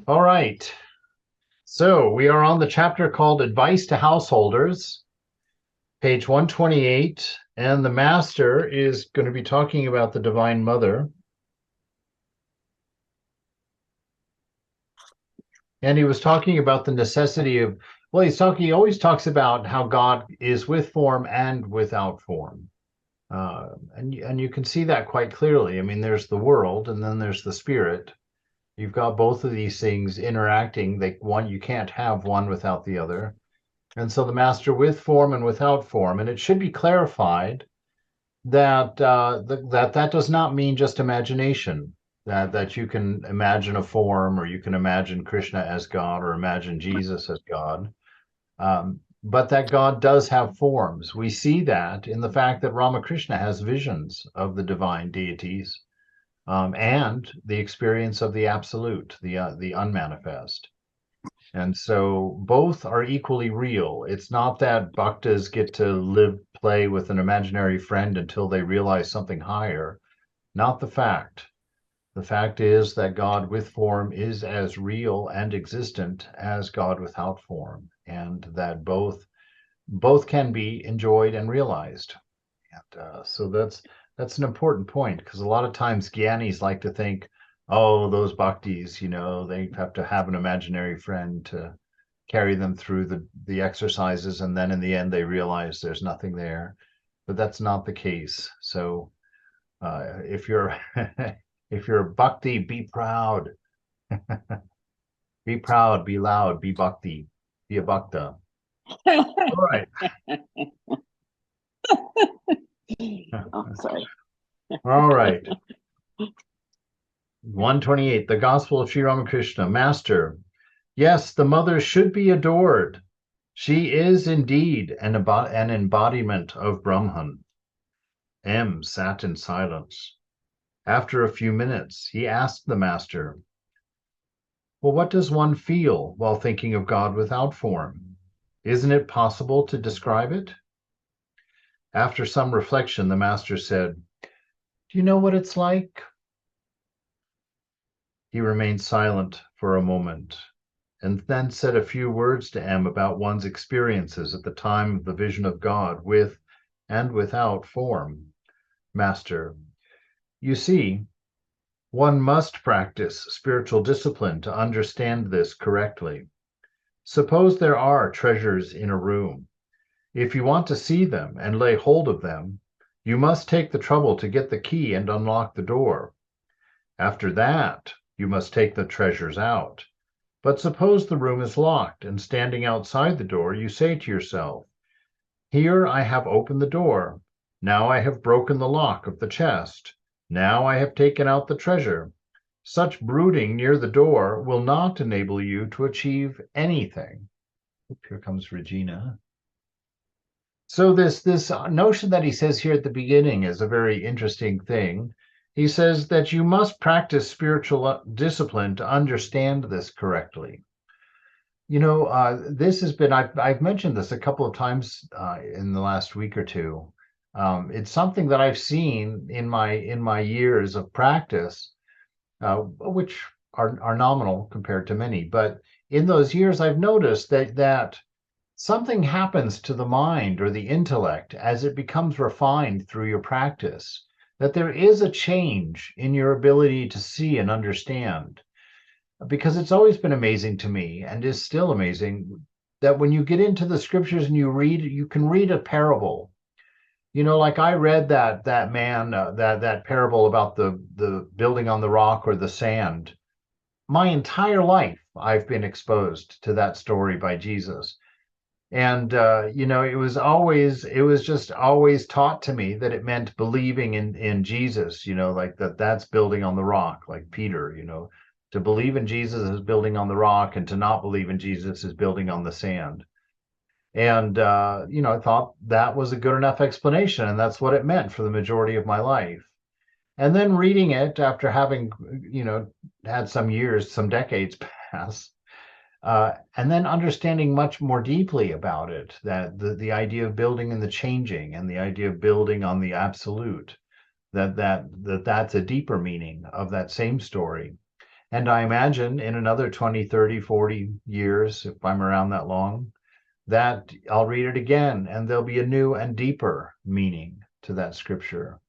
All right. So we are on the chapter called Advice to Householders, page 128. And the master is going to be talking about the Divine Mother. And he was talking about the necessity of, well, he always talks about how God is with form and without form. And you can see that quite clearly. I mean, there's the world and then there's the spirit. You've got both of these things interacting. You can't have one without the other. And so the master with form and without form. And it should be clarified that that does not mean just imagination. That you can imagine a form, or you can imagine Krishna as God, or imagine Jesus as God. But that God does have forms. We see that in the fact that Ramakrishna has visions of the divine deities, and the experience of the absolute, the unmanifest. And so both are equally real. It's not that bhaktas get to play with an imaginary friend until they realize something higher. Not the fact. The fact is that God with form is as real and existent as God without form, and that both can be enjoyed and realized. And so that's an important point, because a lot of times Gyanis like to think, oh, those bhaktis, they have to have an imaginary friend to carry them through the exercises, and then in the end they realize there's nothing there. But that's not the case. So if you're if you're a bhakti, be proud, be proud, be loud, be bhakti, be a bhakta. All right. Oh, sorry. All right. 128, the Gospel of Sri Ramakrishna. Master, yes, the mother should be adored. She is indeed an embodiment of Brahman. M sat in silence. After a few minutes, he asked the master, well, what does one feel while thinking of God without form? Isn't it possible to describe it? After some reflection, the master said, do you know what it's like? He remained silent for a moment, and then said a few words to M about one's experiences at the time of the vision of God with and without form. Master, you see, one must practice spiritual discipline to understand this correctly. Suppose there are treasures in a room. If you want to see them and lay hold of them, you must take the trouble to get the key and unlock the door. After that, you must take the treasures out. But suppose the room is locked, and standing outside the door, you say to yourself, here I have opened the door. Now I have broken the lock of the chest. Now I have taken out the treasure. Such brooding near the door will not enable you to achieve anything. Here comes Regina. So this notion that he says here at the beginning is a very interesting thing. He says that you must practice spiritual discipline to understand this correctly. This has been, I've mentioned this a couple of times in the last week or two. It's something that I've seen in my years of practice, which are nominal compared to many. But in those years, I've noticed that something happens to the mind or the intellect as it becomes refined through your practice, that there is a change in your ability to see and understand. Because it's always been amazing to me, and is still amazing, that when you get into the scriptures and you can read a parable. Like I read that man that parable about the building on the rock or the sand. My entire life, I've been exposed to that story by Jesus. And it was just always taught to me that it meant believing in Jesus, like that's building on the rock, like Peter. To believe in Jesus is building on the rock, and to not believe in Jesus is building on the sand. And I thought that was a good enough explanation, and that's what it meant for the majority of my life. And then reading it after having had some decades pass, and then understanding much more deeply about it, that the idea of building in the changing, and the idea of building on the absolute, that's a deeper meaning of that same story. And I imagine in another 20, 30, 40 years, if I'm around that long, that I'll read it again and there'll be a new and deeper meaning to that scripture.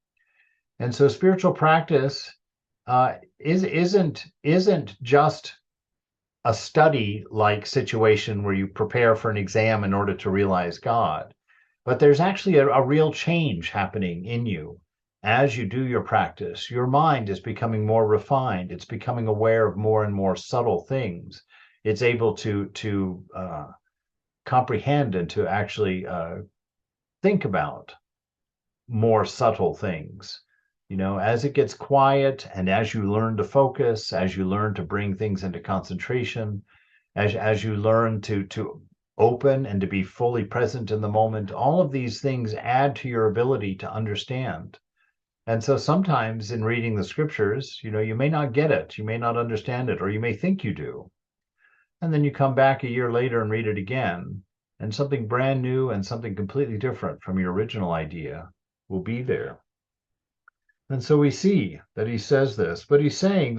And so spiritual practice isn't just a study like situation where you prepare for an exam in order to realize God, but there's actually a real change happening in you as you do your practice. Your mind is becoming more refined. It's becoming aware of more and more subtle things. It's able to comprehend and to actually think about more subtle things. As it gets quiet and as you learn to focus, as you learn to bring things into concentration, as you learn to open and to be fully present in the moment, all of these things add to your ability to understand. And so sometimes in reading the scriptures, you may not get it, you may not understand it, or you may think you do. And then you come back a year later and read it again, and something brand new and something completely different from your original idea will be there. And so we see that he says this, but he's saying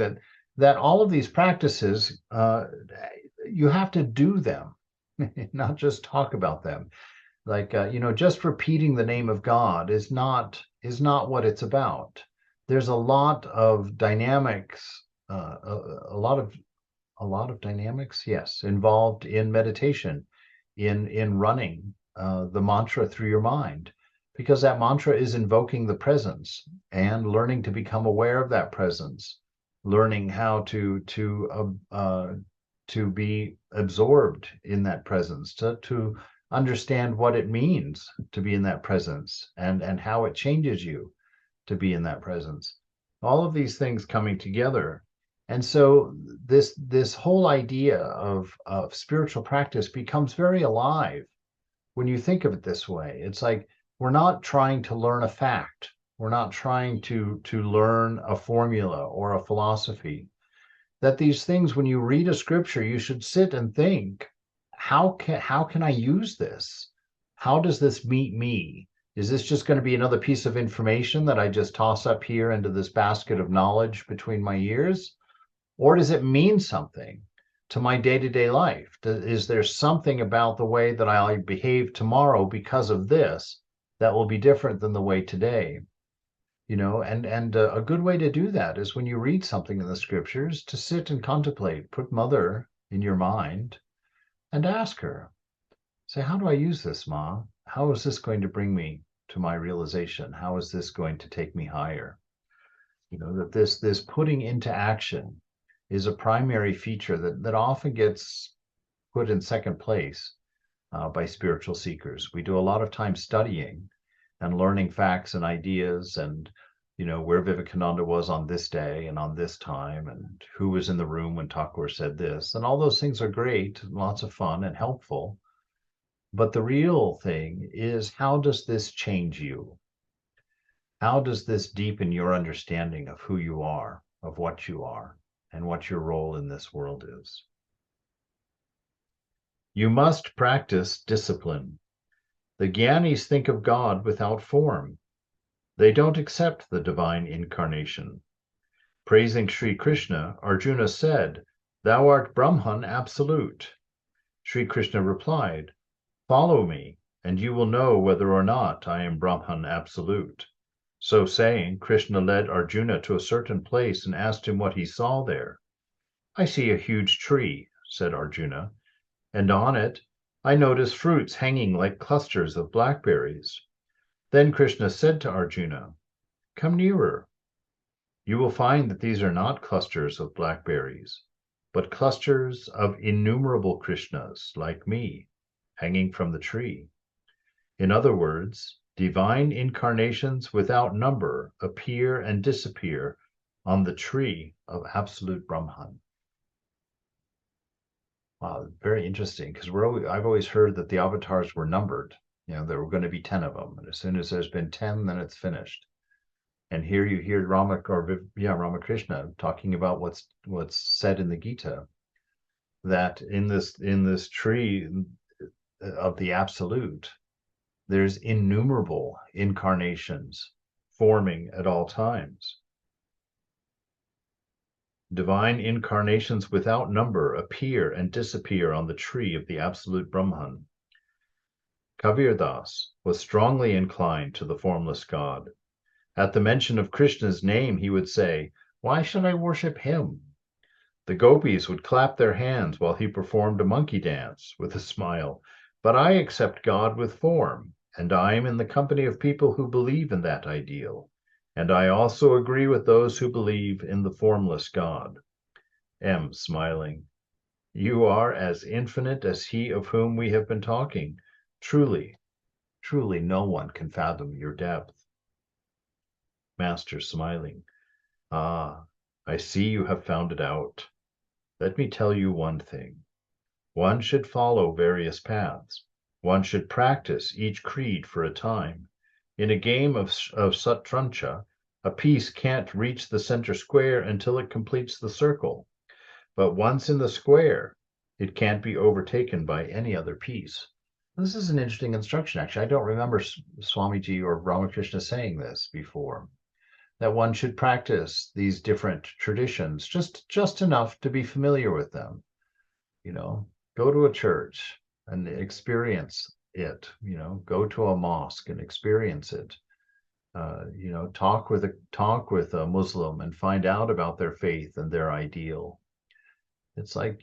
that all of these practices, you have to do them, not just talk about them. Like just repeating the name of God is not what it's about. There's a lot of dynamics, a lot of dynamics, yes, involved in meditation, in running the mantra through your mind, because that mantra is invoking the presence and learning to become aware of that presence, learning how to be absorbed in that presence, to understand what it means to be in that presence and how it changes you to be in that presence. All of these things coming together. And so this whole idea of spiritual practice becomes very alive when you think of it this way. It's like we're not trying to learn a fact. We're not trying to learn a formula or a philosophy. That these things, when you read a scripture, you should sit and think, how can I use this? How does this meet me? Is this just going to be another piece of information that I just toss up here into this basket of knowledge between my ears? Or does it mean something to my day-to-day life? Is there something about the way that I behave tomorrow because of this that will be different than the way today? And a good way to do that is when you read something in the scriptures to sit and contemplate, put mother in your mind and ask her, say, how do I use this, Ma? How is this going to bring me to my realization? How is this going to take me higher? That this putting into action is a primary feature that often gets put in second place by spiritual seekers. We do a lot of time studying and learning facts and ideas and where Vivekananda was on this day and on this time and who was in the room when Thakur said this. And all those things are great, lots of fun and helpful. But the real thing is, how does this change you? How does this deepen your understanding of who you are, of what you are, and what your role in this world is? You must practice discipline. The Gyanis think of God without form. They don't accept the divine incarnation. Praising Sri Krishna, Arjuna said, "Thou art Brahman absolute." Sri Krishna replied, "Follow me, and you will know whether or not I am Brahman absolute." So saying, Krishna led Arjuna to a certain place and asked him what he saw there. "I see a huge tree," said Arjuna, "and on it I notice fruits hanging like clusters of blackberries." Then Krishna said to Arjuna, "Come nearer. You will find that these are not clusters of blackberries, but clusters of innumerable Krishnas like me, hanging from the tree." In other words, divine incarnations without number appear and disappear on the tree of absolute Brahman. Wow, very interesting, because I've always heard that the avatars were numbered. There were going to be 10 of them, and as soon as there's been 10, then it's finished. And here you hear Ramakrishna talking about what's said in the Gita, that in this tree of the absolute, there's innumerable incarnations forming at all times. Divine incarnations without number appear and disappear on the tree of the absolute Brahman. Kabir Das was strongly inclined to the formless God. At the mention of Krishna's name, he would say, "Why should I worship him?" The gopis would clap their hands while he performed a monkey dance with a smile. "But I accept God with form, and I am in the company of people who believe in that ideal. And I also agree with those who believe in the formless God." M, smiling, "You are as infinite as he of whom we have been talking. Truly, truly, no one can fathom your depth." Master, smiling, "Ah, I see you have found it out. Let me tell you one thing. One should follow various paths. One should practice each creed for a time. In a game of Satrancha, a piece can't reach the center square until it completes the circle. But once in the square, it can't be overtaken by any other piece." This is an interesting instruction, actually. I don't remember Swamiji or Ramakrishna saying this before, that one should practice these different traditions just enough to be familiar with them. Go to a church and experience it. Go to a mosque and experience it. Talk with a Muslim and find out about their faith and their ideal. It's like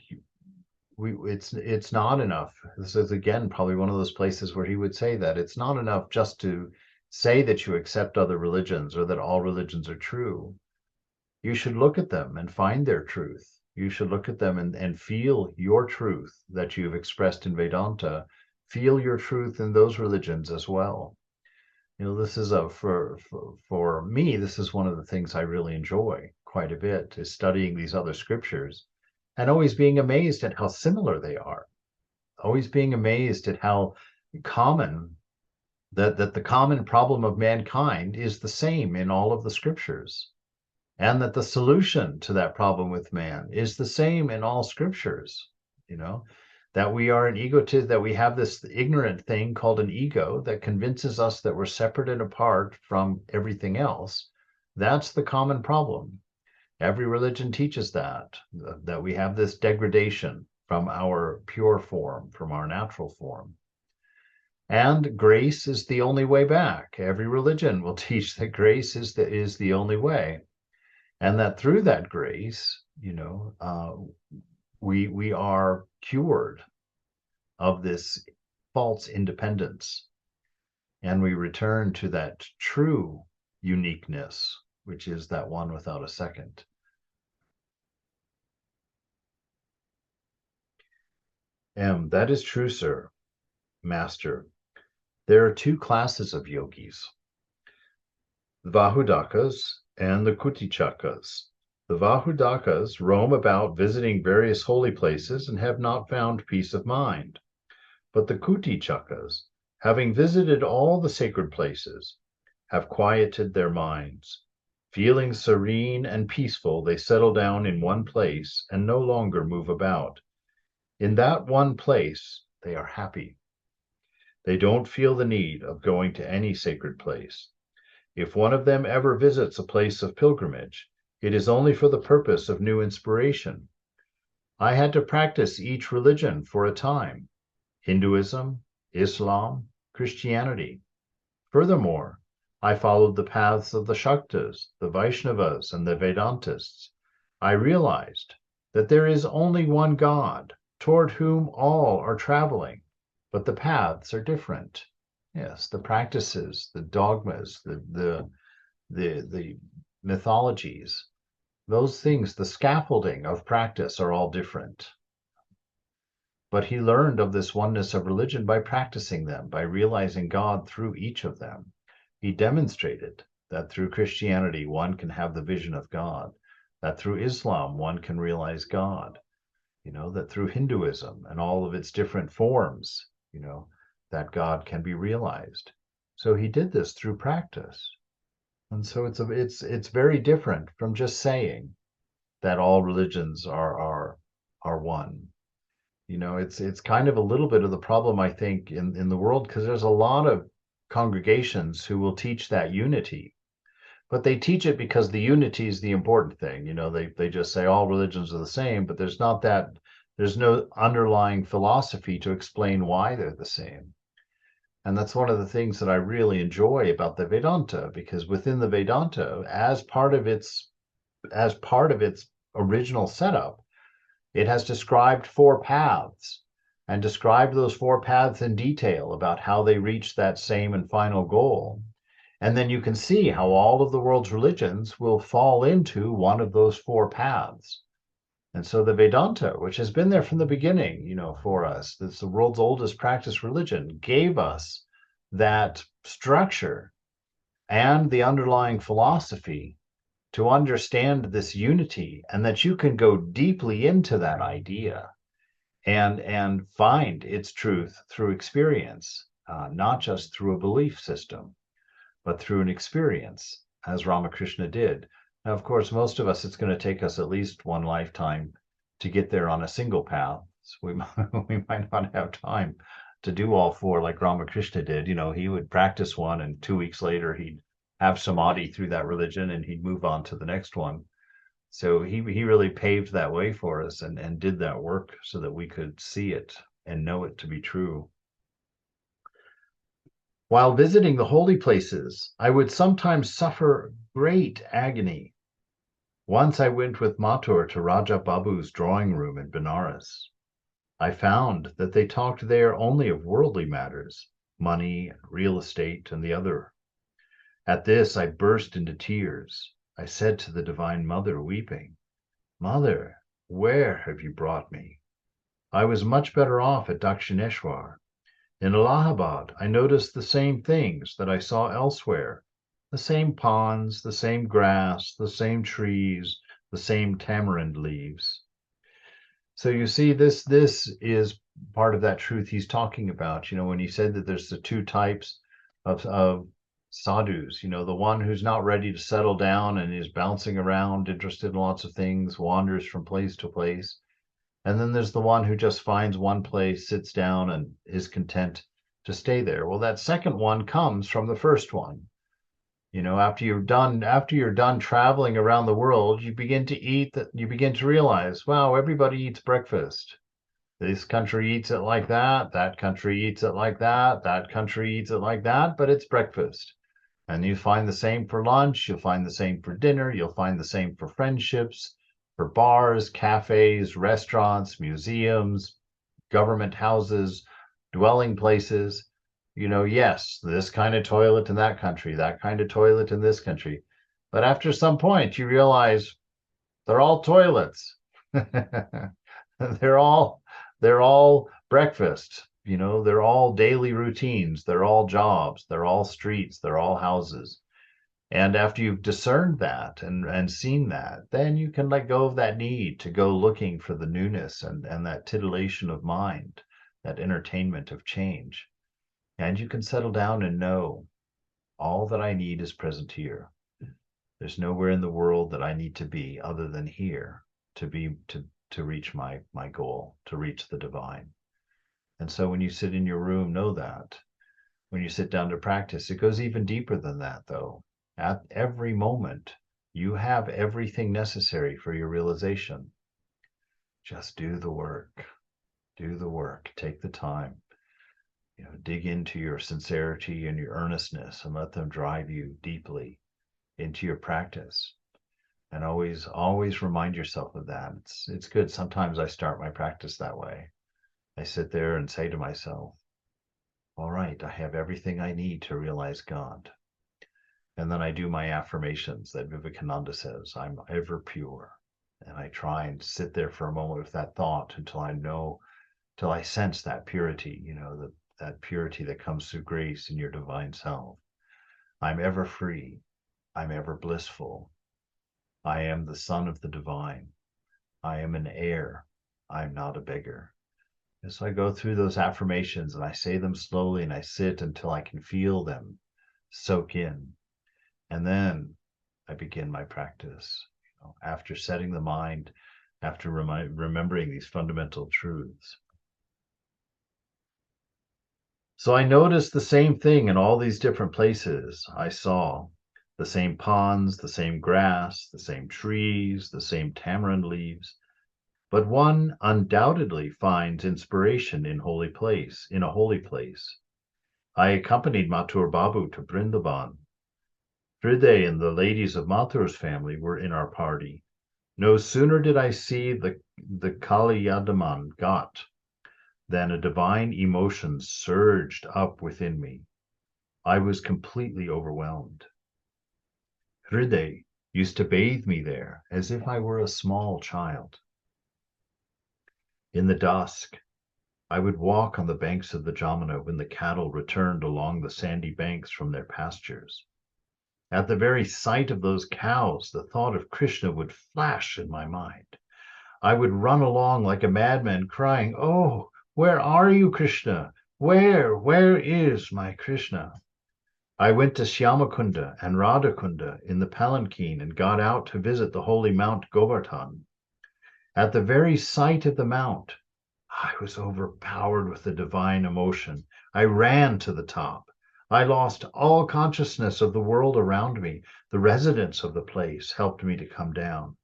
it's not enough. This is again probably one of those places where he would say that it's not enough just to say that you accept other religions or that all religions are true. You should look at them and find their truth. You should look at them and feel your truth that you've expressed in Vedanta. Feel your truth in those religions as well. This is for me, this is one of the things I really enjoy quite a bit, is studying these other scriptures and always being amazed at how similar they are. Always being amazed at how common that the common problem of mankind is the same in all of the scriptures, and that the solution to that problem with man is the same in all scriptures. That we are an egotist, that we have this ignorant thing called an ego that convinces us that we're separate and apart from everything else. That's the common problem. Every religion teaches that we have this degradation from our pure form, from our natural form. And grace is the only way back. Every religion will teach that grace is the only way. And that through that grace, we are cured of this false independence. And we return to that true uniqueness, which is that one without a second. M, that is true, sir. Master, there are two classes of yogis, the Vahudakas and the Kutichakas. The Vahudakas roam about visiting various holy places and have not found peace of mind. But the Kutichakas, having visited all the sacred places, have quieted their minds. Feeling serene and peaceful, they settle down in one place and no longer move about. In that one place, they are happy. They don't feel the need of going to any sacred place. If one of them ever visits a place of pilgrimage, it is only for the purpose of new inspiration. I had to practice each religion for a time: Hinduism, Islam, Christianity. Furthermore, I followed the paths of the Shaktas, the Vaishnavas, and the Vedantists. I realized that there is only one God, toward whom all are traveling, but the paths are different. Yes, the practices, the dogmas, the mythologies, those things, the scaffolding of practice are all different. But he learned of this oneness of religion by practicing them, by realizing God through each of them. He demonstrated that through Christianity, one can have the vision of God, that through Islam, one can realize God, that through Hinduism and all of its different forms, that God can be realized. So he did this through practice. And so it's very different from just saying that all religions are one. It's kind of a little bit of the problem, I think, in the world, because there's a lot of congregations who will teach that unity, but they teach it because the unity is the important thing. You know, they just say all religions are the same, but there's no underlying philosophy to explain why they're the same. And that's one of the things that I really enjoy about the Vedanta, because within the Vedanta, as part of its original setup, it has described four paths and described those four paths in detail about how they reach that same and final goal. And then you can see how all of the world's religions will fall into one of those four paths. And so the Vedanta, which has been there from the beginning, you know, for us, that's the world's oldest practiced religion, gave us that structure and the underlying philosophy to understand this unity, and that you can go deeply into that idea and find its truth through experience, not just through a belief system, but through an experience, as Ramakrishna did. Now, of course, most of us, it's going to take us at least one lifetime to get there on a single path. So we might not have time to do all four like Ramakrishna did. You know, he would practice one, and 2 weeks later, he'd have samadhi through that religion, and he'd move on to the next one. So he really paved that way for us and did that work so that we could see it and know it to be true. While visiting the holy places, I would sometimes suffer great agony. Once I went with Mathur to Raja Babu's drawing room in Benares. I found that they talked there only of worldly matters, money, real estate, and the other. At this I burst into tears. I said to the Divine Mother, weeping, "Mother, where have you brought me? I was much better off at Dakshineshwar. In Allahabad, I noticed the same things that I saw elsewhere, the same ponds, the same grass, the same trees, the same tamarind leaves." So you see, this is part of that truth he's talking about. You know, when he said that there's the two types of sadhus, you know, the one who's not ready to settle down and is bouncing around, interested in lots of things, wanders from place to place. And then there's the one who just finds one place, sits down, and is content to stay there. Well, that second one comes from the first one. You know, after you're done traveling around the world, you begin to realize, wow, everybody eats breakfast. This country eats it like that, that country eats it like that, that country eats it like that, but it's breakfast. And you find the same for lunch, you'll find the same for dinner, you'll find the same for friendships, for bars, cafes, restaurants, museums, government houses, dwelling places. You know, yes, this kind of toilet in that country, that kind of toilet in this country. But after some point, you realize they're all toilets. they're all they're all breakfast. You know, they're all daily routines. They're all jobs. They're all streets. They're all houses. And after you've discerned that and seen that, then you can let go of that need to go looking for the newness and that titillation of mind, that entertainment of change. And you can settle down and know all that I need is present here. There's nowhere in the world that I need to be other than here to reach my goal, to reach the divine. And so when you sit in your room, know that. When you sit down to practice, it goes even deeper than that, though. At every moment, you have everything necessary for your realization. Just do the work. Do the work. Take the time. You know, dig into your sincerity and your earnestness and let them drive you deeply into your practice. And always remind yourself of that. It's good. Sometimes I start my practice that way. I sit there and say to myself, all right, I have everything I need to realize God. And then I do my affirmations that Vivekananda says, I'm ever pure. And I try and sit there for a moment with that thought till I sense that purity, you know, that purity that comes through grace in your divine self. I'm ever free. I'm ever blissful. I am the son of the divine. I am an heir. I'm not a beggar. And so I go through those affirmations and I say them slowly and I sit until I can feel them soak in. And then I begin my practice. You know, after setting the mind, after remembering these fundamental truths. So I noticed the same thing in all these different places I saw. The same ponds, the same grass, the same trees, the same tamarind leaves. But one undoubtedly finds inspiration in a holy place. I accompanied Mathur Babu to Brindaban. Hriday and the ladies of Mathur's family were in our party. No sooner did I see the Kaliyadaman Ghat than a divine emotion surged up within me. I was completely overwhelmed. Hriday used to bathe me there as if I were a small child. In the dusk, I would walk on the banks of the Jamuna when the cattle returned along the sandy banks from their pastures. At the very sight of those cows, the thought of Krishna would flash in my mind. I would run along like a madman, crying, "Oh, where are you, Krishna? Where is my Krishna?" I went to Shyamakunda and Radhakunda in the Palanquin and got out to visit the holy Mount Govardhan. At the very sight of the mount, I was overpowered with the divine emotion. I ran to the top. I lost all consciousness of the world around me. The residents of the place helped me to come down.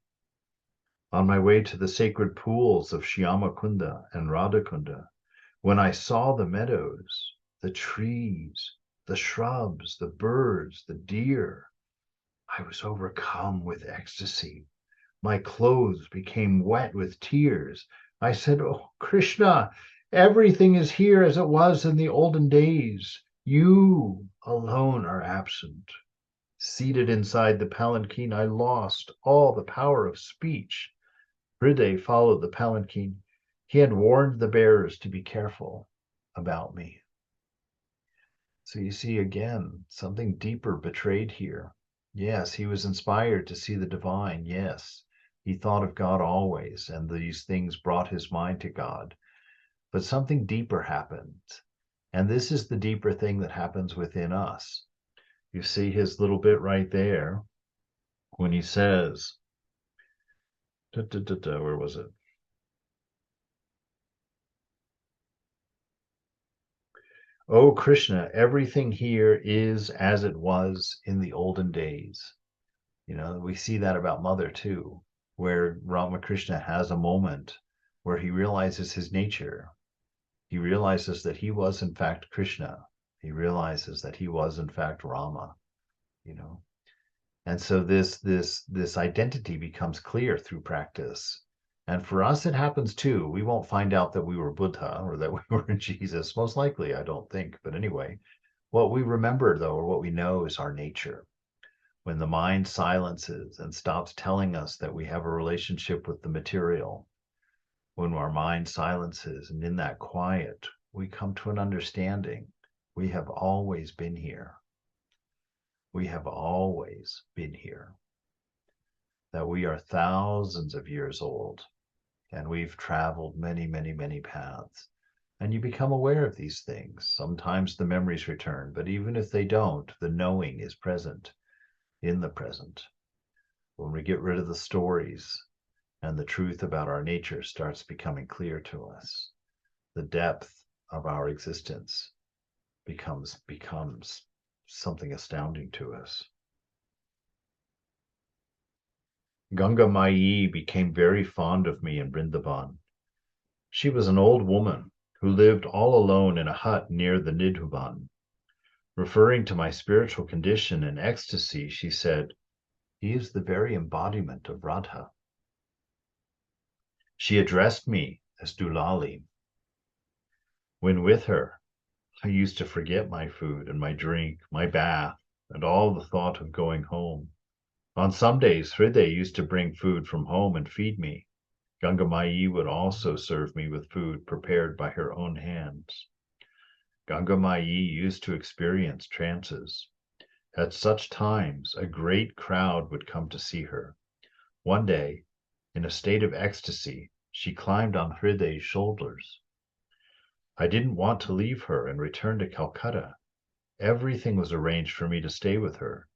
On my way to the sacred pools of Shyamakunda and Radhakunda, when I saw the meadows, the trees, the shrubs, the birds, the deer, I was overcome with ecstasy. My clothes became wet with tears. I said, "Oh, Krishna, everything is here as it was in the olden days. You alone are absent." Seated inside the palanquin, I lost all the power of speech. Hriday followed the palanquin. He had warned the bearers to be careful about me. So you see again, something deeper betrayed here. Yes, he was inspired to see the divine. Yes, he thought of God always, and these things brought his mind to God. But something deeper happened. And this is the deeper thing that happens within us. You see his little bit right there when he says, where was it? "Oh, Krishna, everything here is as it was in the olden days." You know, we see that about Mother too, where Ramakrishna has a moment where he realizes his nature. He realizes that he was in fact Krishna. He realizes that he was in fact Rama, you know. And so this identity becomes clear through practice. And for us, it happens too. We won't find out that we were Buddha or that we were Jesus. Most likely, I don't think. But anyway, what we remember, though, or what we know is our nature. When the mind silences and stops telling us that we have a relationship with the material, when our mind silences and in that quiet, we come to an understanding. We have always been here. We have always been here. That we are thousands of years old and we've traveled many, many, many paths. And you become aware of these things. Sometimes the memories return, but even if they don't, the knowing is present in the present. When we get rid of the stories and the truth about our nature starts becoming clear to us, the depth of our existence becomes something astounding to us. Ganga Mai became very fond of me in Vrindavan. She was an old woman who lived all alone in a hut near the Nidhuban. Referring to my spiritual condition and ecstasy, she said, "He is the very embodiment of Radha." She addressed me as Dulali. When with her, I used to forget my food and my drink, my bath, and all the thought of going home. On some days, Hriday used to bring food from home and feed me. Ganga Mai would also serve me with food prepared by her own hands. Ganga Mai used to experience trances. At such times, a great crowd would come to see her. One day, in a state of ecstasy, she climbed on Hriday's shoulders. I didn't want to leave her and return to Calcutta. Everything was arranged for me to stay with her.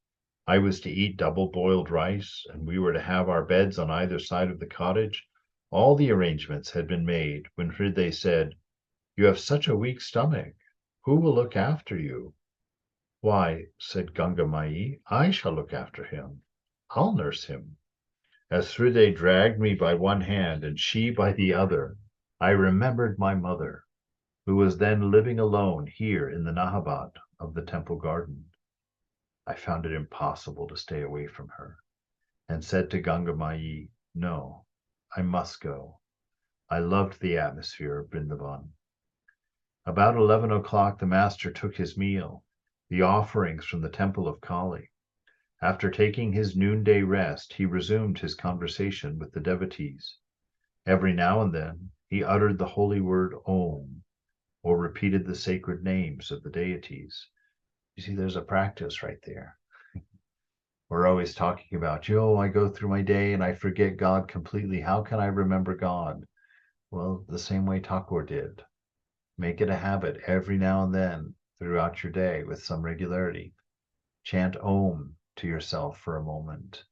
I was to eat double-boiled rice, and we were to have our beds on either side of the cottage. All the arrangements had been made when Hriday said, "You have such a weak stomach. Who will look after you?" Why, said Ganga Mai, I shall look after him. I'll nurse him. As Hriday dragged me by one hand and she by the other, I remembered my mother, who was then living alone here in the Nahabat of the temple garden. I found it impossible to stay away from her, and said to Ganga Mai, no, I must go. I loved the atmosphere of Vrindavan. About 11 o'clock, the master took his meal, the offerings from the temple of Kali. After taking his noonday rest, he resumed his conversation with the devotees. Every now and then, he uttered the holy word Om, or repeated the sacred names of the deities. You see, there's a practice right there. We're always talking about, I go through my day and I forget God completely. How can I remember God? Well, the same way Thakur did. Make it a habit every now and then throughout your day with some regularity. Chant Om to yourself for a moment.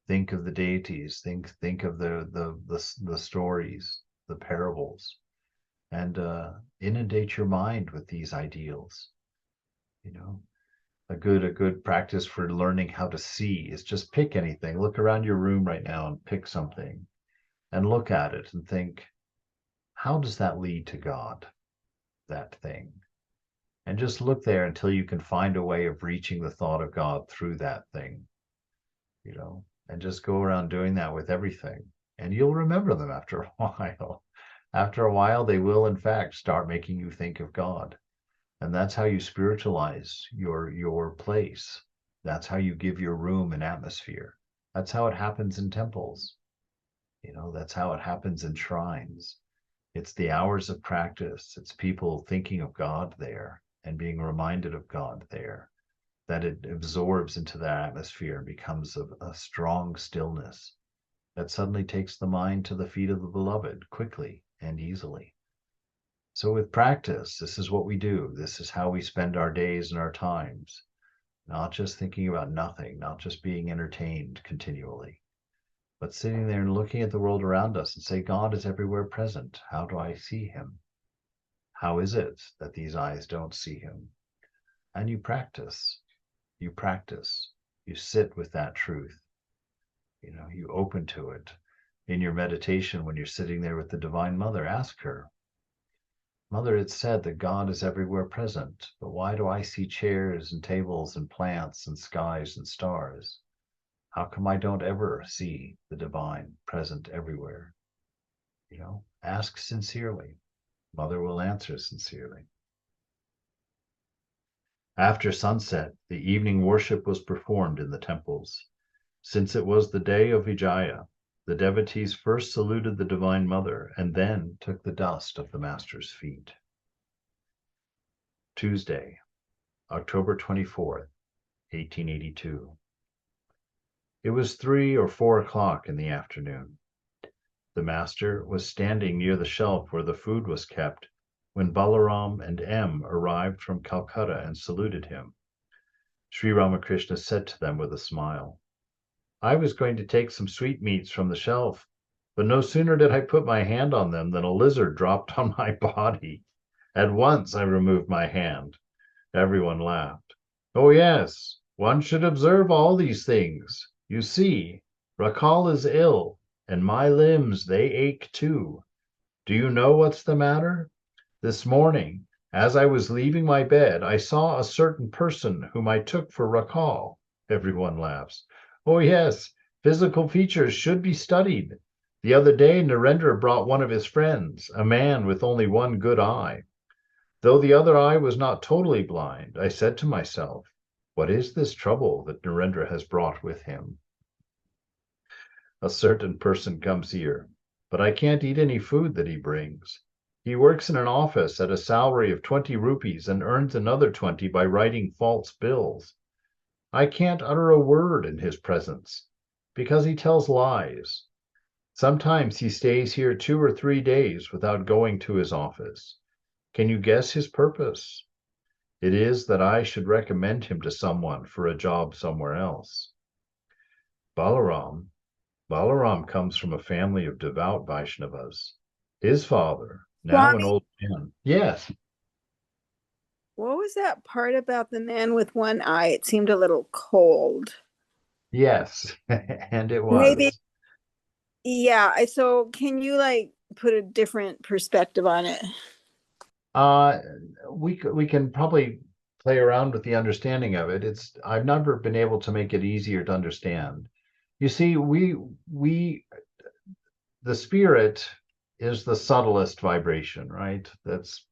Think of the deities. Think of the stories, the parables, and inundate your mind with these ideals. A good practice for learning how to see is just pick anything. Look around your room right now and pick something, and look at it and think, how does that lead to God? That thing. And just look there until you can find a way of reaching the thought of God through that thing, and just go around doing that with everything. And you'll remember them after a while. After a while, they will, in fact, start making you think of God. And that's how you spiritualize your place. That's how you give your room an atmosphere. That's how it happens in temples. That's how it happens in shrines. It's the hours of practice. It's people thinking of God there and being reminded of God there, that it absorbs into that atmosphere and becomes a strong stillness that suddenly takes the mind to the feet of the beloved quickly and easily. So with practice, this is what we do. This is how we spend our days and our times, not just thinking about nothing, not just being entertained continually, but sitting there and looking at the world around us and say, God is everywhere present. How do I see him? How is it that these eyes don't see him? And you practice, you sit with that truth. You open to it. In your meditation, when you're sitting there with the Divine Mother, ask her, Mother, it's said that God is everywhere present, but why do I see chairs and tables and plants and skies and stars? How come I don't ever see the divine present everywhere? Ask sincerely. Mother will answer sincerely. After sunset, the evening worship was performed in the temples. Since it was the day of Vijaya, the devotees first saluted the Divine Mother and then took the dust of the Master's feet. Tuesday, October 24th, 1882. It was 3 or 4 o'clock in the afternoon. The Master was standing near the shelf where the food was kept when Balaram and M arrived from Calcutta and saluted him. Sri Ramakrishna said to them with a smile, I was going to take some sweetmeats from the shelf, but no sooner did I put my hand on them than a lizard dropped on my body. At once I removed my hand. Everyone laughed. Oh yes, one should observe all these things. You see, Rakal is ill, and my limbs, they ache too. Do you know what's the matter? This morning, as I was leaving my bed, I saw a certain person whom I took for Rakal. Everyone laughs. Oh yes, physical features should be studied. The other day, Narendra brought one of his friends, a man with only one good eye. Though the other eye was not totally blind, I said to myself, what is this trouble that Narendra has brought with him? A certain person comes here, but I can't eat any food that he brings. He works in an office at a salary of 20 rupees and earns another 20 by writing false bills. I can't utter a word in his presence because he tells lies. Sometimes he stays here 2 or 3 days without going to his office. Can you guess his purpose? It is that I should recommend him to someone for a job somewhere else. Balaram comes from a family of devout Vaishnavas. His father, now an Swami, old man. Yes. what was that part about the man with one eye? It seemed a little cold. Yes, and it Maybe, was. yeah. So can you like put a different perspective on it? Uh, we can probably play around with the understanding of it. I've never been able to make it easier to understand. You see, we the spirit is the subtlest vibration, right? That's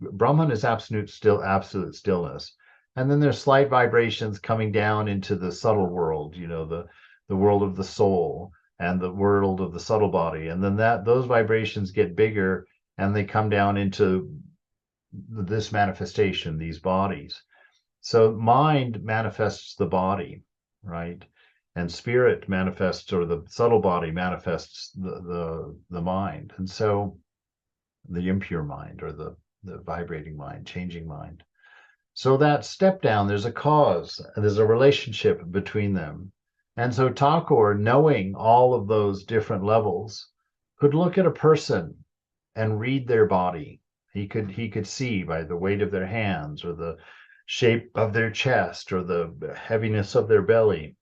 Brahman is absolute stillness. And then there's slight vibrations coming down into the subtle world, the world of the soul and the world of the subtle body. And then those vibrations get bigger and they come down into this manifestation, these bodies. So mind manifests the body, right? And spirit manifests, or the subtle body manifests the mind. And so the impure mind, or the vibrating mind, changing mind. So that step down, there's a cause, there's a relationship between them. And so Thakur, knowing all of those different levels, could look at a person and read their body. He could see by the weight of their hands, or the shape of their chest, or the heaviness of their belly,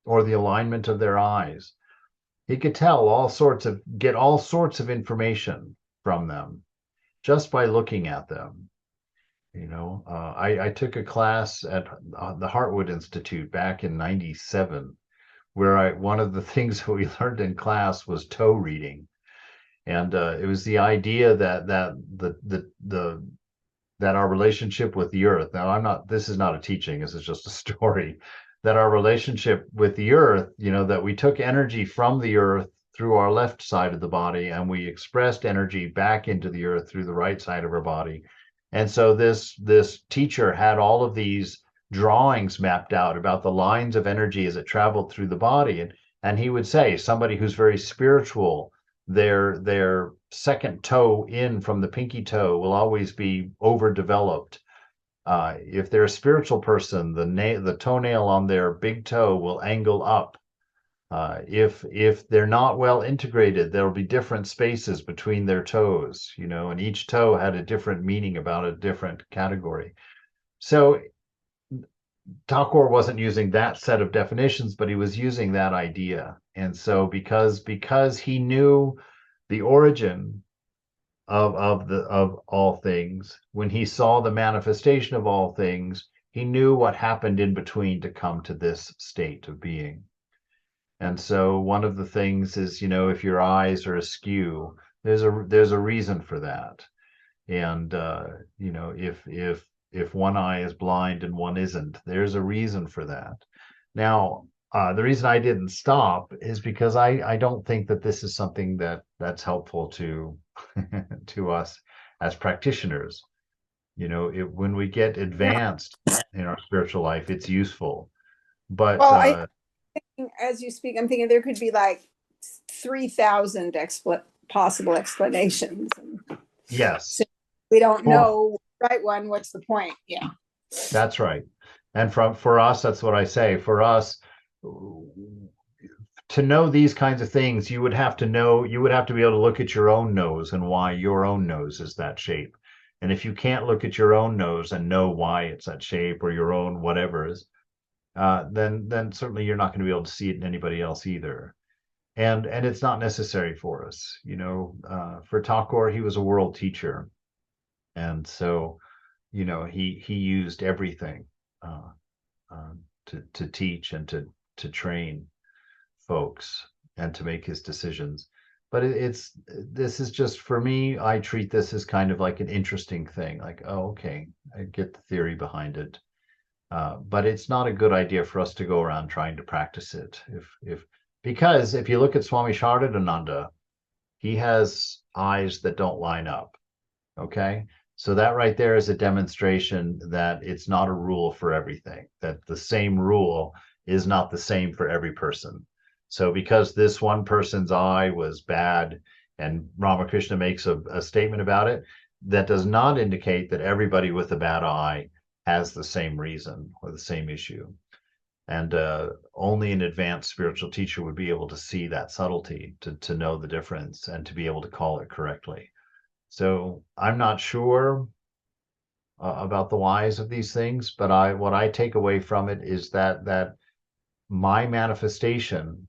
or the alignment of their eyes. He could get all sorts of information from them just by looking at them. I took a class at the Heartwood Institute back in '97, where one of the things that we learned in class was toe reading, and it was the idea that our relationship with the earth. Now, this is not a teaching, this is just a story, that our relationship with the earth, that we took energy from the earth through our left side of the body, and we expressed energy back into the earth through the right side of our body. And so this teacher had all of these drawings mapped out about the lines of energy as it traveled through the body. And he would say, somebody who's very spiritual, their second toe in from the pinky toe will always be overdeveloped. If they're a spiritual person, the toenail on their big toe will angle up. If they're not well integrated, there'll be different spaces between their toes, and each toe had a different meaning about a different category. So Thakur wasn't using that set of definitions, but he was using that idea. And so because he knew the origin of all things, when he saw the manifestation of all things, he knew what happened in between to come to this state of being. And so one of the things is, if your eyes are askew, there's a reason for that. And if one eye is blind and one isn't, there's a reason for that. Now, the reason I didn't stop is because I don't think that this is something that's helpful to to us as practitioners. When we get Yeah. advanced in our spiritual life, it's useful. But Well, as you speak, I'm thinking there could be like 3,000 possible explanations. yes, So we don't for know the right one. What's the point? Yeah. that's right. And for us, that's what I say. For us, to know these kinds of things, you would have to be able to look at your own nose and why your own nose is that shape. And if you can't look at your own nose and know why it's that shape, or your own whatever is, then certainly you're not going to be able to see it in anybody else either. And it's not necessary for us. For Thakur, he was a world teacher, and so he used everything uh, to teach and to train folks and to make his decisions. But this is just, for me, I treat this as kind of like an interesting thing. Like, oh, okay, I get the theory behind it. But it's not a good idea for us to go around trying to practice it. Because if you look at Swami Sharadananda, he has eyes that don't line up. Okay. So that right there is a demonstration that it's not a rule for everything, that the same rule is not the same for every person. So because this one person's eye was bad and Ramakrishna makes a statement about it, that does not indicate that everybody with a bad eye has the same reason or the same issue. And only an advanced spiritual teacher would be able to see that subtlety, to know the difference and to be able to call it correctly. So I'm not sure about the whys of these things, but what I take away from it is that my manifestation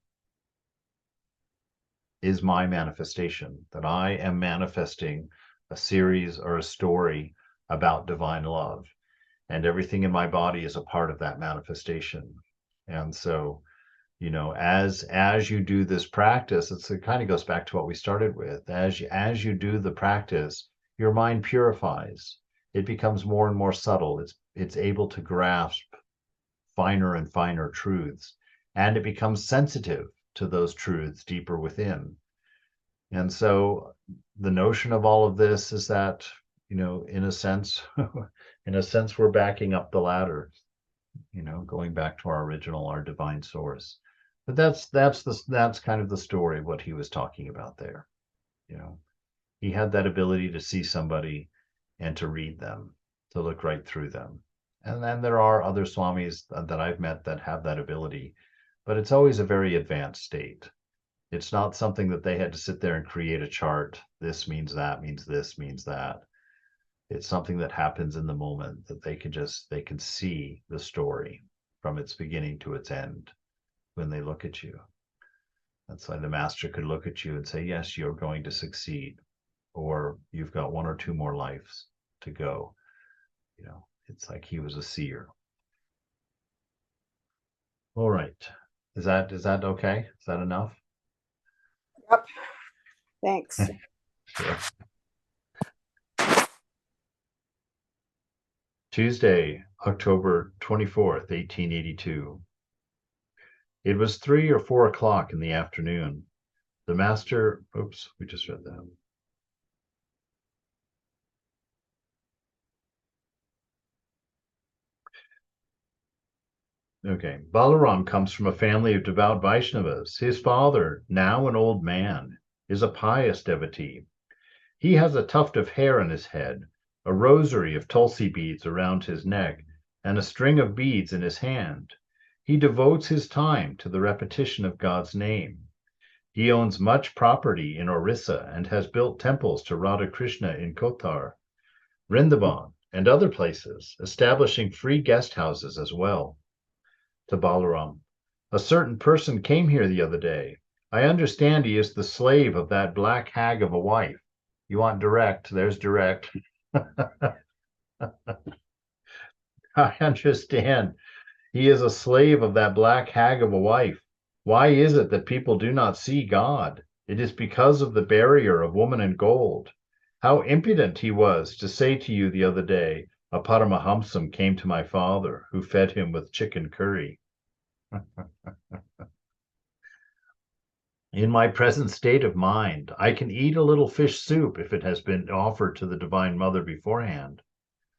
is my manifestation, that I am manifesting a series or a story about divine love, and everything in my body is a part of that manifestation. And so, as you do this practice, it kind of goes back to what we started with. As you do the practice, your mind purifies. It becomes more and more subtle. It's able to grasp finer and finer truths, and it becomes sensitive to those truths deeper within. And so the notion of all of this is that, in a sense, we're backing up the ladder, going back to our original, our divine source. But that's kind of the story of what he was talking about there. He had that ability to see somebody and to read them, to look right through them. And then there are other swamis that I've met that have that ability, but it's always a very advanced state. It's not something that they had to sit there and create a chart. This means that, means this, means that. It's something that happens in the moment, that they can see the story from its beginning to its end when they look at you. That's why the master could look at you and say, yes, you're going to succeed, or you've got one or two more lives to go. It's like he was a seer. All right. Is that okay? Is that enough? Yep. Thanks. Sure. Tuesday, October 24th, 1882. It was 3 or 4 o'clock in the afternoon. The master, oops, we just read that. Okay. Balaram comes from a family of devout Vaishnavas. His father, now an old man, is a pious devotee. He has a tuft of hair on his head, a rosary of tulsi beads around his neck, and a string of beads in his hand. He devotes his time to the repetition of God's name. He owns much property in Orissa and has built temples to Radha Krishna in Kotar, Vrindavan, and other places, establishing free guest houses as well. To Balaram, a certain person came here the other day. I understand he is the slave of that black hag of a wife. You want direct, there's direct. I understand. He is a slave of that black hag of a wife. Why is it that people do not see God? It is because of the barrier of woman in gold. How impudent he was to say to you the other day, a Paramahamsam came to my father, who fed him with chicken curry. In my present state of mind, I can eat a little fish soup if it has been offered to the Divine Mother beforehand.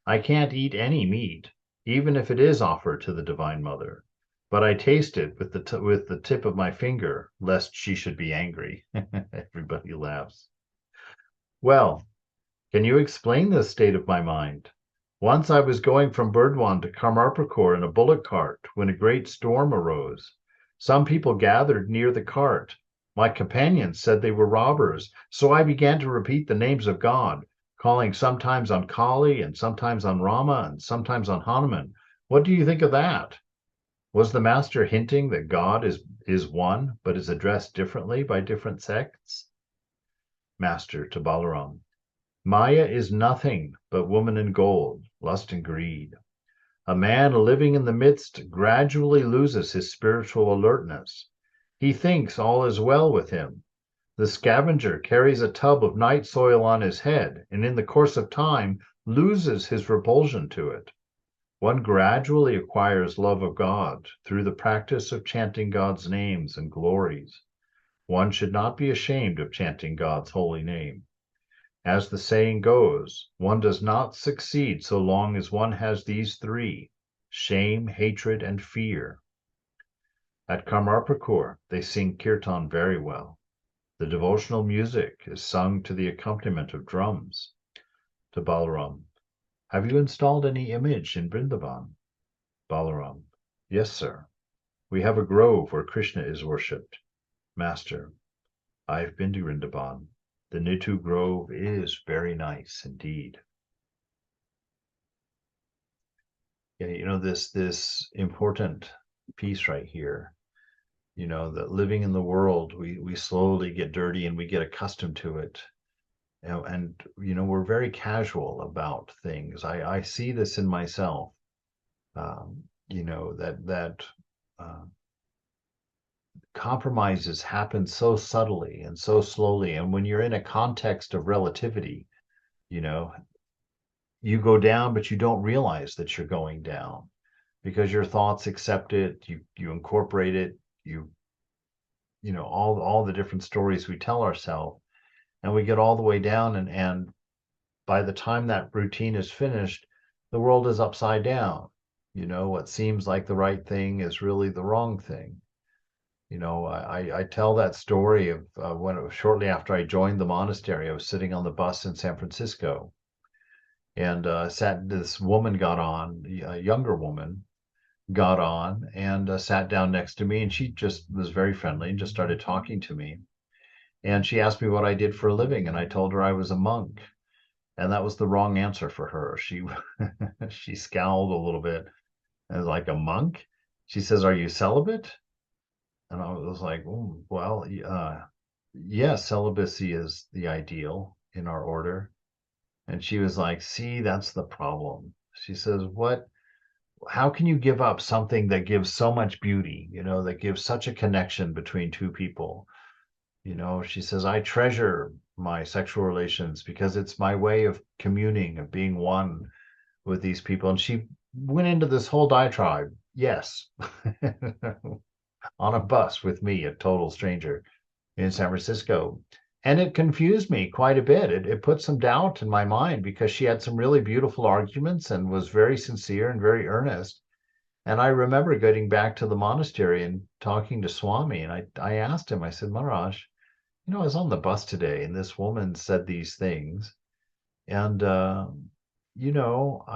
I can't eat any meat, even if it is offered to the Divine Mother, but I taste it with the tip of my finger, lest she should be angry. Everybody laughs. Well, can you explain this state of my mind? Once I was going from Burdwan to Karmarpur in a bullock cart when a great storm arose. Some people gathered near the cart. My companions said they were robbers, so I began to repeat the names of God, calling sometimes on Kali and sometimes on Rama and sometimes on Hanuman. What do you think of that? Was the master hinting that God is one, but is addressed differently by different sects? Master to Balaram. Maya is nothing but woman in gold, lust and greed. A man living in the midst gradually loses his spiritual alertness. He thinks all is well with him. The scavenger carries a tub of night soil on his head, and in the course of time loses his repulsion to it. One gradually acquires love of God through the practice of chanting God's names and glories. One should not be ashamed of chanting God's holy name. As the saying goes, one does not succeed so long as one has these three: shame, hatred, and fear. At Karmarpur, they sing kirtan very well. The devotional music is sung to the accompaniment of drums. To Balaram, have you installed any image in Vrindavan? Balaram, yes, sir. We have a grove where Krishna is worshipped. Master, I have been to Vrindavan. The Nitu Grove is very nice indeed. Yeah, this important piece right here, that living in the world, we slowly get dirty and we get accustomed to it. And we're very casual about things. I see this in myself. That uh, compromises happen so subtly and so slowly. And when you're in a context of relativity, you know, you go down, but you don't realize that you're going down because your thoughts accept it, you incorporate it, all the different stories we tell ourselves, and we get all the way down, and by the time that routine is finished, the world is upside down. What seems like the right thing is really the wrong thing. I tell that story of when it was shortly after I joined the monastery. I was sitting on the bus in San Francisco, and this woman got on, a younger woman got on and sat down next to me, and she just was very friendly and just started talking to me. And she asked me what I did for a living, and I told her I was a monk, and that was the wrong answer for her. She she scowled a little bit and was like, a monk? She says, are you celibate? And I was like, oh, well, yes, celibacy is the ideal in our order. And she was like, see, that's the problem. She says, how can you give up something that gives so much beauty, that gives such a connection between two people? She says, I treasure my sexual relations because it's my way of communing, of being one with these people. And she went into this whole diatribe. Yes. On a bus with me, a total stranger in San Francisco. And it confused me quite a bit. It put some doubt in my mind because she had some really beautiful arguments and was very sincere and very earnest. And I remember getting back to the monastery and talking to Swami. And I asked him, I said, Maharaj, I was on the bus today and this woman said these things. And, I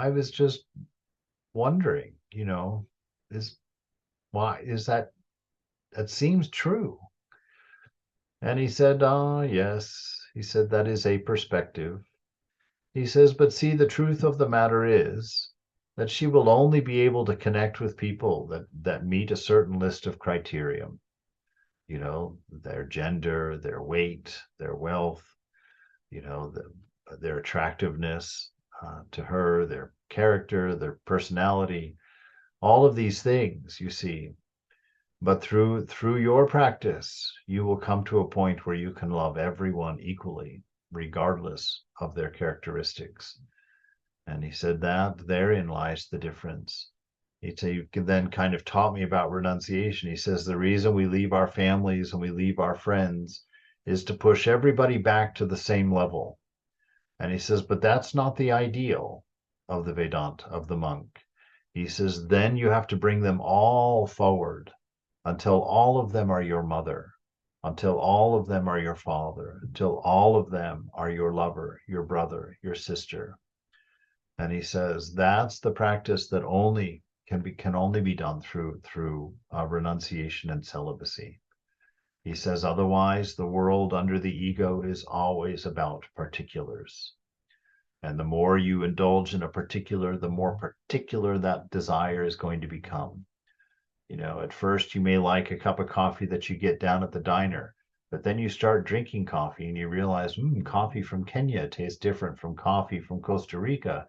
was just wondering, is why is that seems true? And he said, yes. He said, that is a perspective. He says, but see, the truth of the matter is that she will only be able to connect with people that meet a certain list of criteria, their gender, their weight, their wealth, their attractiveness to her, their character, their personality, all of these things, you see. But through your practice, you will come to a point where you can love everyone equally, regardless of their characteristics. And he said that therein lies the difference. He then kind of taught me about renunciation. He says the reason we leave our families and we leave our friends is to push everybody back to the same level. And he says, but that's not the ideal of the Vedanta, of the monk. He says, then you have to bring them all forward until all of them are your mother, until all of them are your father, until all of them are your lover, your brother, your sister. And he says that's the practice that can only be done through renunciation and celibacy. He says otherwise the world under the ego is always about particulars. And the more you indulge in a particular, the more particular that desire is going to become. At first you may like a cup of coffee that you get down at the diner, but then you start drinking coffee and you realize, coffee from Kenya tastes different from coffee from Costa Rica,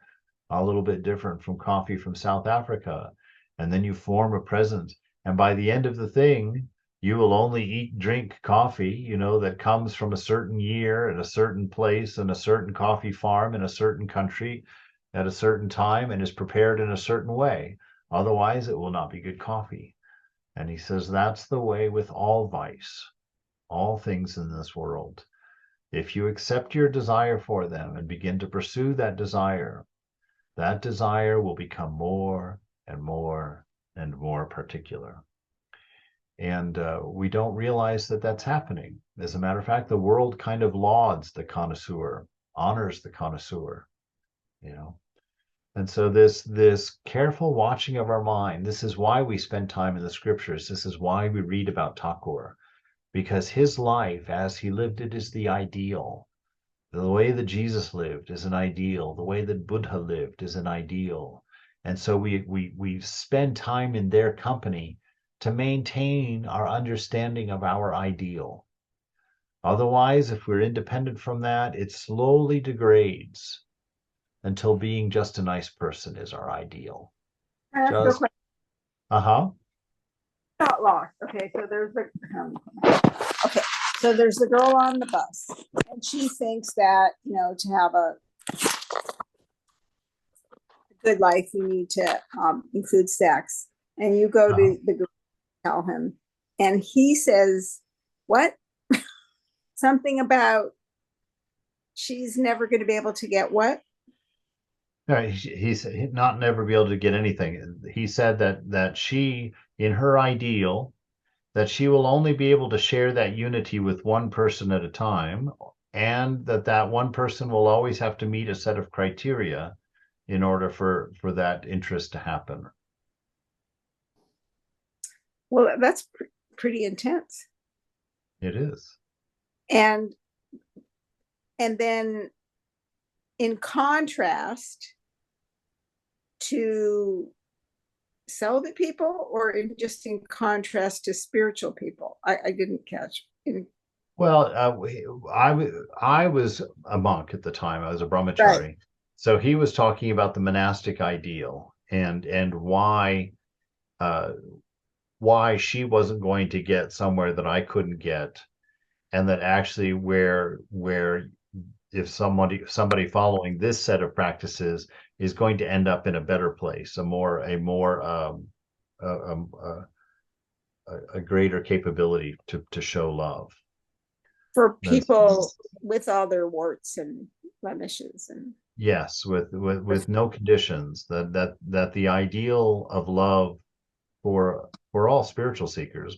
a little bit different from coffee from South Africa. And then you form a presence. And by the end of the thing, you will only drink coffee, that comes from a certain year at a certain place and a certain coffee farm in a certain country at a certain time and is prepared in a certain way. Otherwise, it will not be good coffee. And he says that's the way with all vice, all things in this world. If you accept your desire for them and begin to pursue that desire will become more and more and more particular. And we don't realize that that's happening. As a matter of fact, the world kind of lauds the connoisseur, honors the connoisseur, And so this careful watching of our mind, this is why we spend time in the scriptures. This is why we read about Thakur, because his life as he lived it is the ideal. The way that Jesus lived is an ideal. The way that Buddha lived is an ideal. And so we spend time in their company to maintain our understanding of our ideal. Otherwise, if we're independent from that, it slowly degrades until being just a nice person is our ideal. That's a good Just, question. uh-huh. Not lost. Okay, so there's the okay, so there's the girl on the bus, and she thinks that, to have a good life, you need to include sex. And you go Uh-huh. to the girl, tell him, and he says, "What? Something about she's never going to be able to get what?" No, he's not never be able to get anything. He said that she, in her ideal, that she will only be able to share that unity with one person at a time, and that one person will always have to meet a set of criteria in order for that interest to happen. Well, that's pretty intense. It is. And then in contrast to celibate people, or just in contrast to spiritual people? I didn't catch. Well, I was a monk at the time. I was a Right. brahmachari. So he was talking about the monastic ideal and uh, why she wasn't going to get somewhere that I couldn't get, and that actually where if somebody following this set of practices is going to end up in a better place, a, a, a greater capability to show love. For That's, people with all their warts and blemishes and yes, with no conditions. That the ideal of love for all spiritual seekers,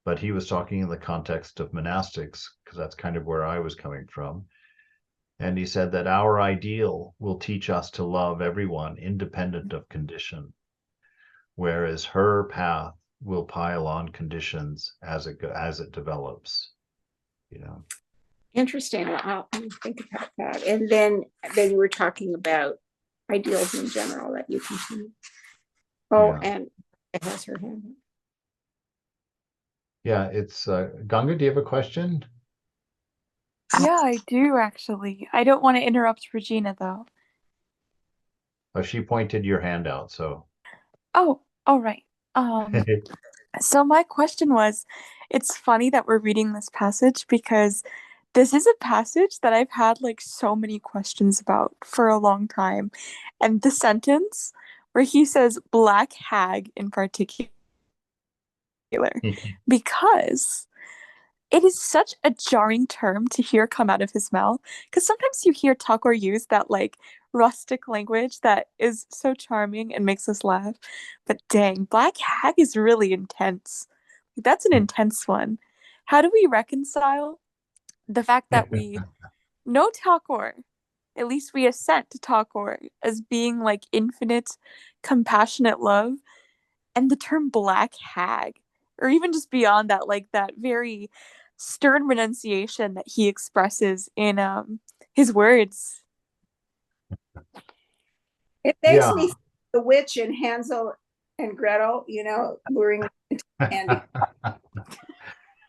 but he was talking in the context of monastics because that's kind of where I was coming from. And he said that our ideal will teach us to love everyone independent of condition, whereas her path will pile on conditions as it develops. You know. interesting. I'll think about that. And then you were talking about ideals in general that you continue. Oh, Yeah. and it has her hand up. Yeah, it's Ganga, do you have a question? Yeah, I do actually. I don't want to interrupt Regina though. Oh, she pointed your hand out, so Oh, all right. Um, so my question was, it's funny that we're reading this passage because this is a passage that I've had like so many questions about for a long time. And the sentence where he says black hag in particular, because it is such a jarring term to hear come out of his mouth. Because sometimes you hear Tagore use that like rustic language that is so charming and makes us laugh. But dang, Black Hag is really intense. That's an intense one. How do we reconcile the fact that we know Tagore, at least we assent to Tagore as being like infinite, compassionate love, and the term Black Hag, or even just beyond that, like that very stern renunciation that he expresses in his words. It makes Yeah. me think the witch in Hansel and Gretel, luring candy.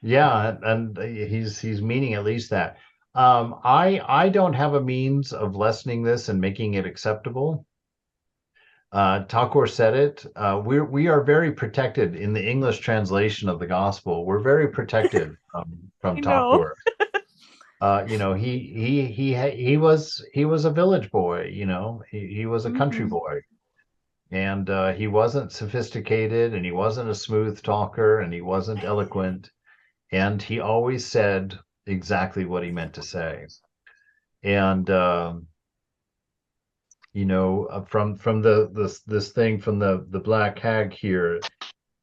Yeah, and he's meaning at least that. I don't have a means of lessening this and making it acceptable. Tagore said it. We are very protected in the English translation of the gospel. We're very protected from I know. Tagore. He was a village boy. He was a country Mm-hmm. boy, and he wasn't sophisticated, and he wasn't a smooth talker, and he wasn't eloquent, and he always said exactly what he meant to say. And from this thing from the black hag here,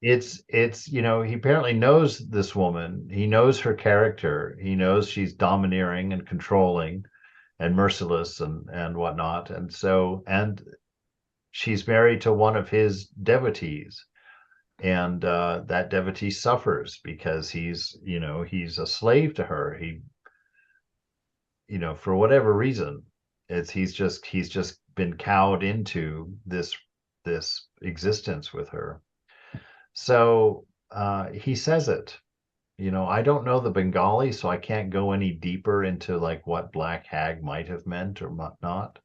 it's he apparently knows this woman. He knows her character. He knows she's domineering and controlling and merciless and whatnot. And she's married to one of his devotees, and that devotee suffers because he's a slave to her. For whatever reason, he's just been cowed into this this existence with her. So he says it. I don't know the Bengali, so I can't go any deeper into like what Black Hag might have meant or not.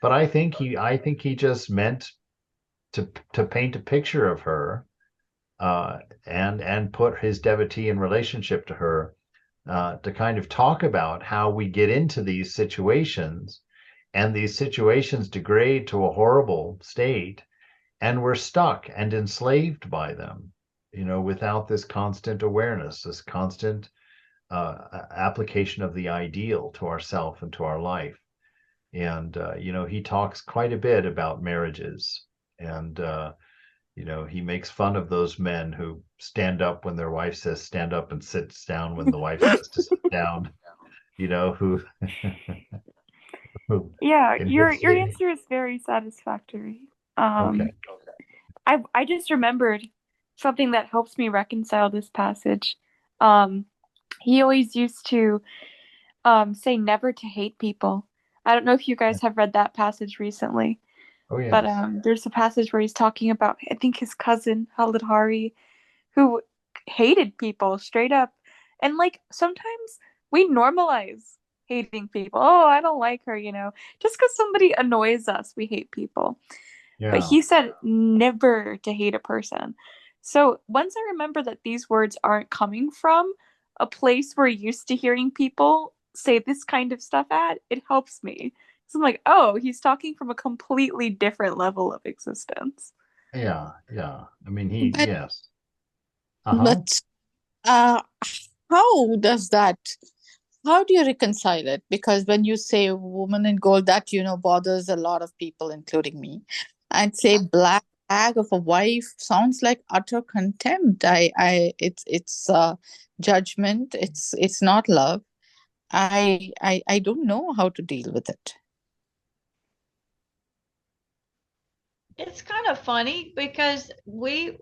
But I think he just meant to paint a picture of her, and put his devotee in relationship to her, to kind of talk about how we get into these situations, and these situations degrade to a horrible state, and we're stuck and enslaved by them, without this constant awareness, this constant application of the ideal to ourself and to our life. And he talks quite a bit about marriages, and he makes fun of those men who stand up when their wife says stand up and sits down when the wife says to sit down, who Yeah, in your his answer is very satisfactory. okay. I just remembered something that helps me reconcile this passage. He always used to say never to hate people. I don't know if you guys have read that passage recently, Oh but yes. there's a passage where he's talking about, I think, his cousin Khalid Hari, who hated people straight up. And like sometimes we normalize hating people. Oh, I don't like her, just because somebody annoys us, we hate people. But Yeah. he said never to hate a person. So once I remember that these words aren't coming from a place we're used to hearing people say this kind of stuff at, it helps me. So I'm like, oh, he's talking from a completely different level of existence. Yeah. Yeah. I mean, But yes. Uh-huh. but how does that? How do you reconcile it? Because when you say woman in gold, that bothers a lot of people, including me. I'd say black bag of a wife sounds like utter contempt. It's judgment. It's not love. I don't know how to deal with it. It's kind of funny because we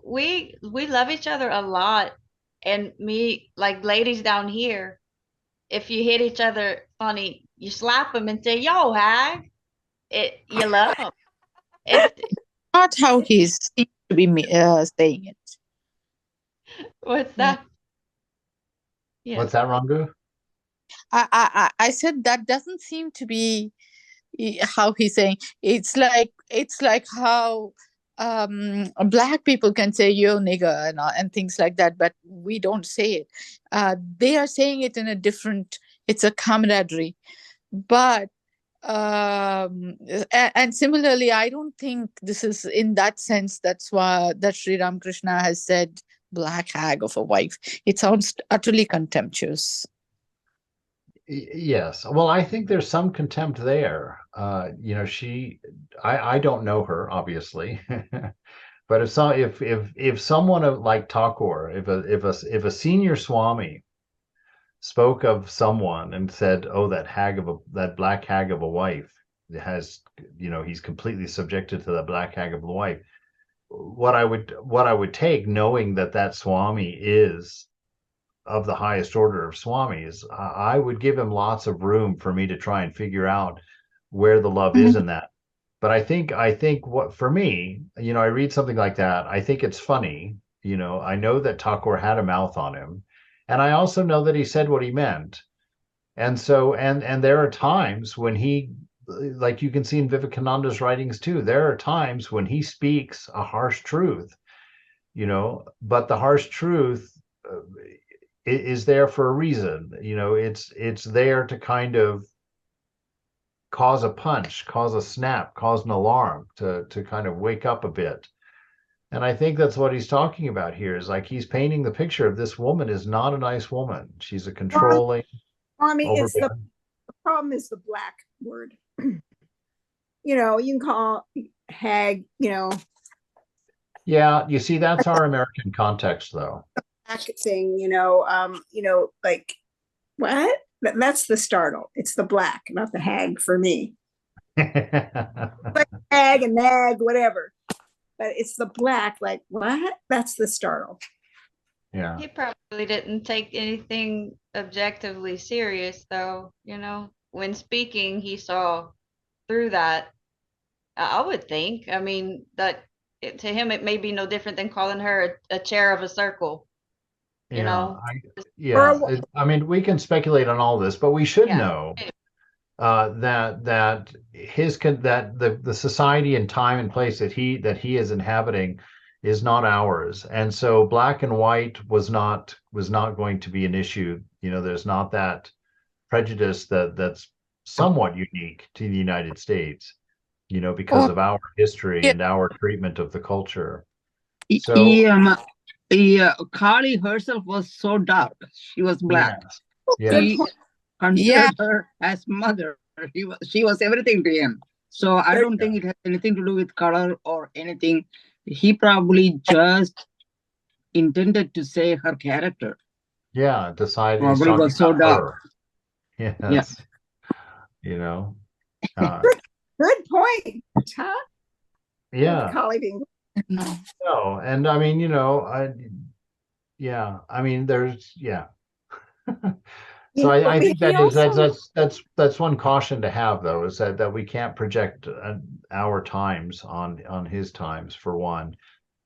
love each other a lot, and me, like, ladies down here, if you hit each other funny, you slap them and say, "Yo, hag." You love them. It's Not how he seems to be saying it. what's Yeah. that? Yeah. What's that, Rangu? I said that doesn't seem to be how he's saying. It's like how black people can say yo nigger and things like that, but we don't say it. They are saying it in a different, it's a camaraderie. But and similarly, I don't think this is in that sense. That's why that Sri Ramakrishna has said black hag of a wife. It sounds utterly contemptuous. Yes. Well, I think there's some contempt there. I don't know her, obviously. But if someone like Thakur, if a senior Swami spoke of someone and said, "Oh, that black hag of a wife has, he's completely subjected to the black hag of the wife," what I would take, knowing that Swami is of the highest order of swamis, I would give him lots of room for me to try and figure out where the love is in that. But I think what, for me, I read something like that, I think it's funny. I know that Thakur had a mouth on him, and I also know that he said what he meant. And so, and there are times when he, like you can see in Vivekananda's writings too, there are times when he speaks a harsh truth, but the harsh truth is there for a reason. It's there to kind of cause a punch, cause a snap, cause an alarm, to kind of wake up a bit. And I think that's what he's talking about here, is like he's painting the picture of this woman is not a nice woman. She's a controlling, It's the overbearing. problem is the black word. You can call hag, Yeah, you see, that's our American context, though. black thing, like what? That's the startle. It's the black, not the hag for me. Like hag and nag, whatever. But it's the black, like what? That's the startle. Yeah. He probably didn't take anything objectively serious, though. When speaking, he saw through that. I would think. I mean, to him, it may be no different than calling her a chair of a circle, you Yeah, know? Or yeah. I mean, we can speculate on all this, but we should Yeah. know that the society and time and place that he is inhabiting is not ours, and so black and white was not going to be an issue. You know, there's not that prejudice that's somewhat unique to the United States, you know, because Oh, of our history yeah. and our treatment of the culture. Y- So Yeah, yeah, Kali herself was so dark. She was black. yes, good He point. considered her as mother. She was everything to him. So I Good. don't think it has anything to do with color or anything. He probably just intended to say her character. yeah, decided he's Probably talking was so about dark. her. Yes, you know, uh, Good point, huh? yeah. Collie being No. No, and I mean, you know, I mean, yeah. So I think he that's one caution to have though, is that we can't project our times on his times for one,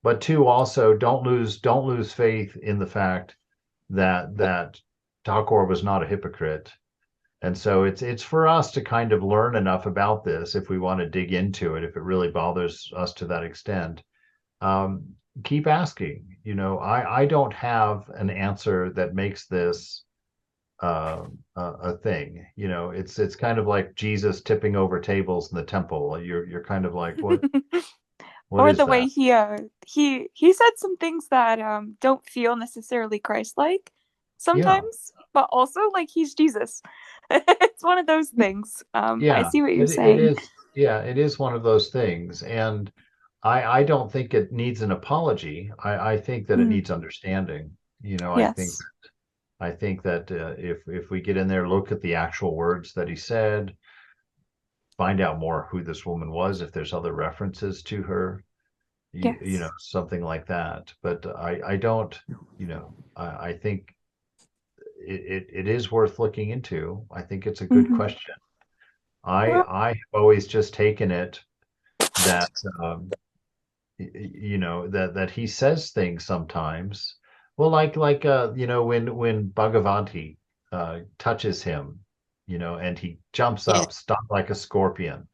but two, also don't lose faith in the fact that Thakur was not a hypocrite. And so it's for us to kind of learn enough about this if we want to dig into it, if it really bothers us to that extent. um, Keep asking. You know, I don't have an answer that makes this a thing. You know, it's kind of like Jesus tipping over tables in the temple. You're kind of like, what or is the way that? he said some things that don't feel necessarily Christ-like Yeah, sometimes, but also like he's Jesus. It's one of those things. I yeah. see what you're It saying. is. Yeah, it is one of those things, and I don't think it needs an apology. I think that it Mm, needs understanding. You know, yes. I think that if we get in there, look at the actual words that he said, find out more who this woman was, if there's other references to her, you know, Yes. something like that. But I don't, you know, I think it is worth looking into. I think it's a good Hmm. question. I have always just taken it that you know, that he says things sometimes. Well, you know, when Bhagavanti touches him, you know, and he jumps Yeah. up, stuck like a scorpion,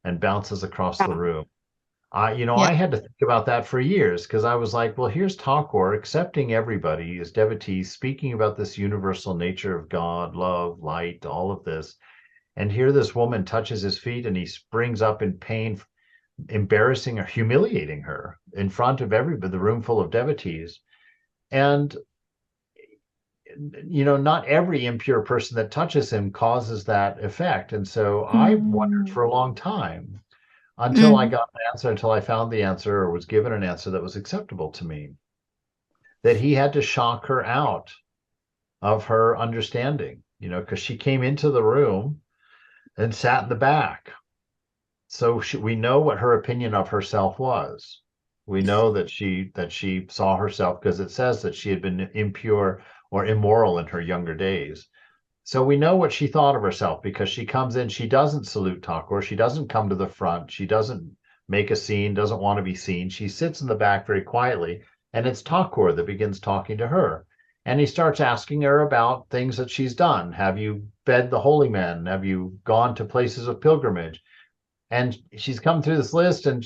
and bounces across the Yeah. room. You know, Yeah. I had to think about that for years, because I was like, well, here's Thakur accepting everybody as devotees, speaking about this universal nature of God, love, light, all of this. And here this woman touches his feet and he springs up in pain, embarrassing or humiliating her in front of everybody, the room full of devotees. And, you know, not every impure person that touches him causes that effect. And so I wondered for a long time, until I Mm. got an answer, until I found the answer or was given an answer that was acceptable to me, that he had to shock her out of her understanding, you know, because she came into the room and sat in the back. So we know what her opinion of herself was. We know that she saw herself, because it says that she had been impure or immoral in her younger days. So we know what she thought of herself, because she comes in, she doesn't salute Thakur, she doesn't come to the front, she doesn't make a scene, doesn't want to be seen. She sits in the back very quietly, and it's Thakur that begins talking to her. And he starts asking her about things that she's done. Have you fed the holy men? Have you gone to places of pilgrimage? And she's come through this list, and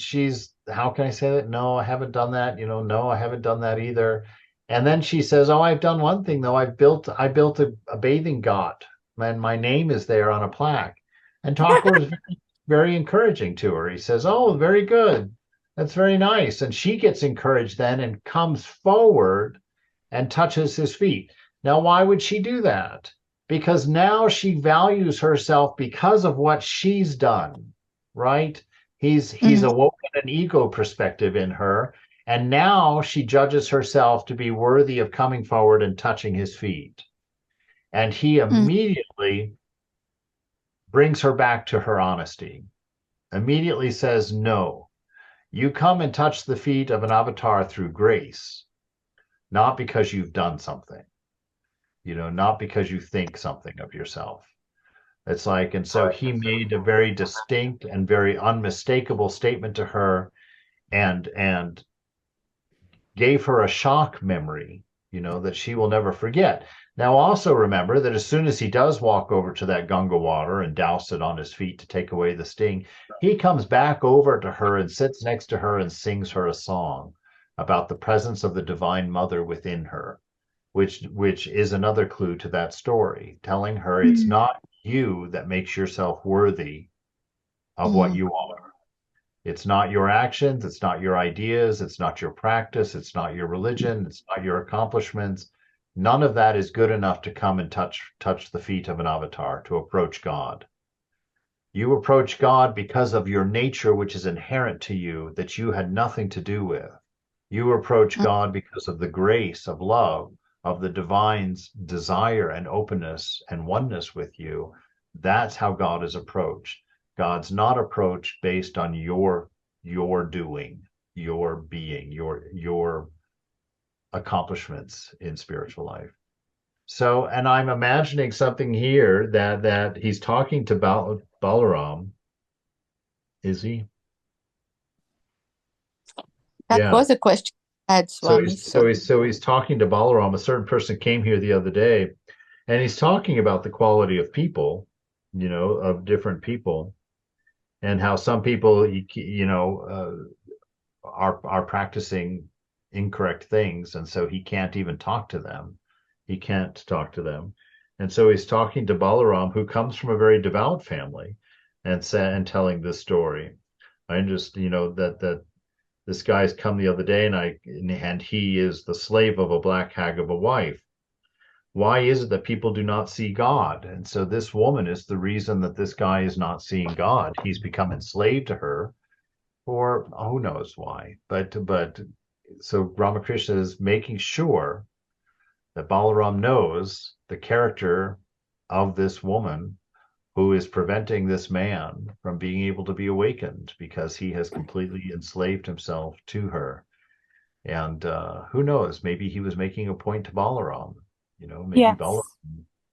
how can I say that? No, I haven't done that. You know, no, I haven't done that either. And then she says, oh, I've done one thing though. I built a bathing ghat, and my name is there on a plaque. And Thakur is very, very encouraging to her. He says, oh, very good. That's very nice. And she gets encouraged then and comes forward and touches his feet. Now, why would she do that? Because now she values herself because of what she's done, right? He's Mm. awoken an ego perspective in her, and now she judges herself to be worthy of coming forward and touching his feet. And he Mm. immediately brings her back to her honesty, immediately says, no, you come and touch the feet of an avatar through grace, not because you've done something, you know, not because you think something of yourself. It's like, and so he made a very distinct and very unmistakable statement to her, and gave her a shock memory, that she will never forget. Now, also remember that as soon as he does walk over to that Ganga water and douse it on his feet to take away the sting, he comes back over to her and sits next to her and sings her a song about the presence of the Divine Mother within her, which is another clue to that story, telling her it's not you that makes yourself worthy of what you are. It's not your actions, it's not your ideas, it's not your practice, it's not your religion, it's not your accomplishments. None of that is good enough to come and touch the feet of an avatar, to approach God. You approach God because of your nature, which is inherent to you, that you had nothing to do with. You approach God because of the grace of love, of the divine's desire and openness and oneness with you. That's how God is approached. God's not approached based on your doing, your being, your accomplishments in spiritual life. So, and I'm imagining something here that he's talking to Balaram. Is he? That was a question I had, Swami. So he's talking to Balaram. A certain person came here the other day, and he's talking about the quality of people, of different people, and how some people, are practicing incorrect things, and so he can't even talk to them. He can't talk to them, and so he's talking to Balaram, who comes from a very devout family, and telling this story. I just, that this guy's come the other day, and he is the slave of a black hag of a wife. Why is it that people do not see God? And so this woman is the reason that this guy is not seeing God. He's become enslaved to her, or who knows why. But so Ramakrishna is making sure that Balaram knows the character of this woman who is preventing this man from being able to be awakened, because he has completely enslaved himself to her. And who knows, maybe he was making a point to Balaram. Maybe Yes.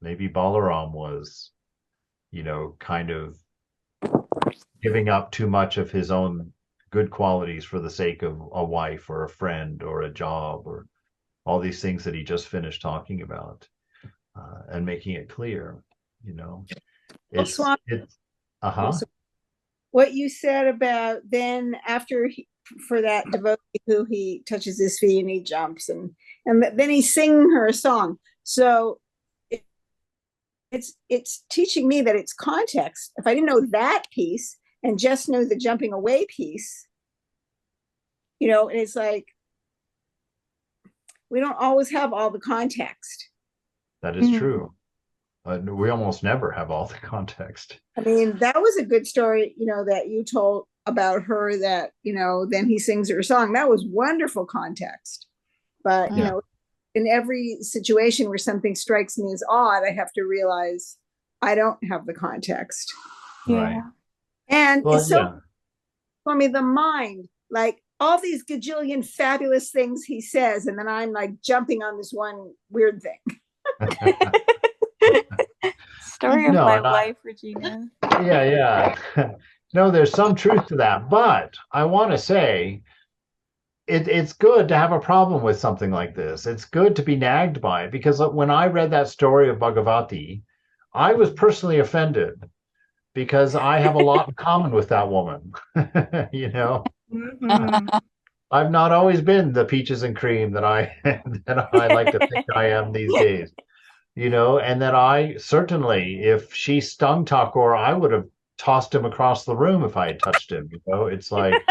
Maybe Balaram was, kind of giving up too much of his own good qualities for the sake of a wife or a friend or a job or all these things that he just finished talking about, and making it clear, it's Swami, what you said about then after for that devotee who he touches his feet and he jumps and then he's singing her a song. So it's teaching me that it's context. If I didn't know that piece and just know the jumping away piece, and it's like we don't always have all the context. That is true. We almost never have all the context. I mean, that was a good story, that you told about her, that, then he sings her a song. That was wonderful context. But, in every situation where something strikes me as odd, I have to realize I don't have the context. Right. And for me, the mind, like all these gajillion fabulous things he says, and then I'm like jumping on this one weird thing. Story of my life, Regina. Yeah. No, there's some truth to that, but I want to say it's good to have a problem with something like this. It's good to be nagged by it, because when I read that story of Bhagavati, I was personally offended, because I have a lot in common with that woman. I've not always been the peaches and cream that I like to think I am these days. And that I certainly, if she stung Thakur, I would have tossed him across the room if I had touched him. It's like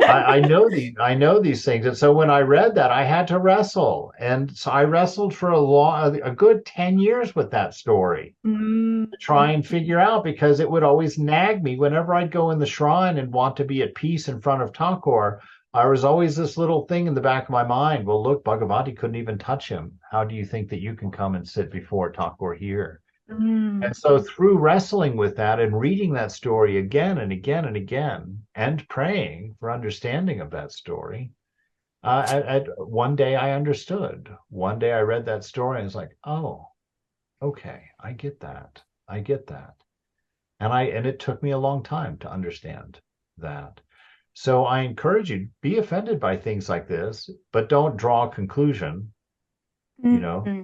I know these things, and so when I read that, I had to wrestle, and so I wrestled for a good 10 years with that story to try and figure out, because it would always nag me whenever I'd go in the shrine and want to be at peace in front of Thakur. I was always this little thing in the back of my mind. Well, look, Bhagavati couldn't even touch him. How do you think that you can come and sit before Thakur here? And so through wrestling with that and reading that story again and again and again, and praying for understanding of that story, one day I understood. One day I read that story and was like, oh, okay, I get that. I get that. And it took me a long time to understand that. So I encourage you, be offended by things like this, but don't draw a conclusion.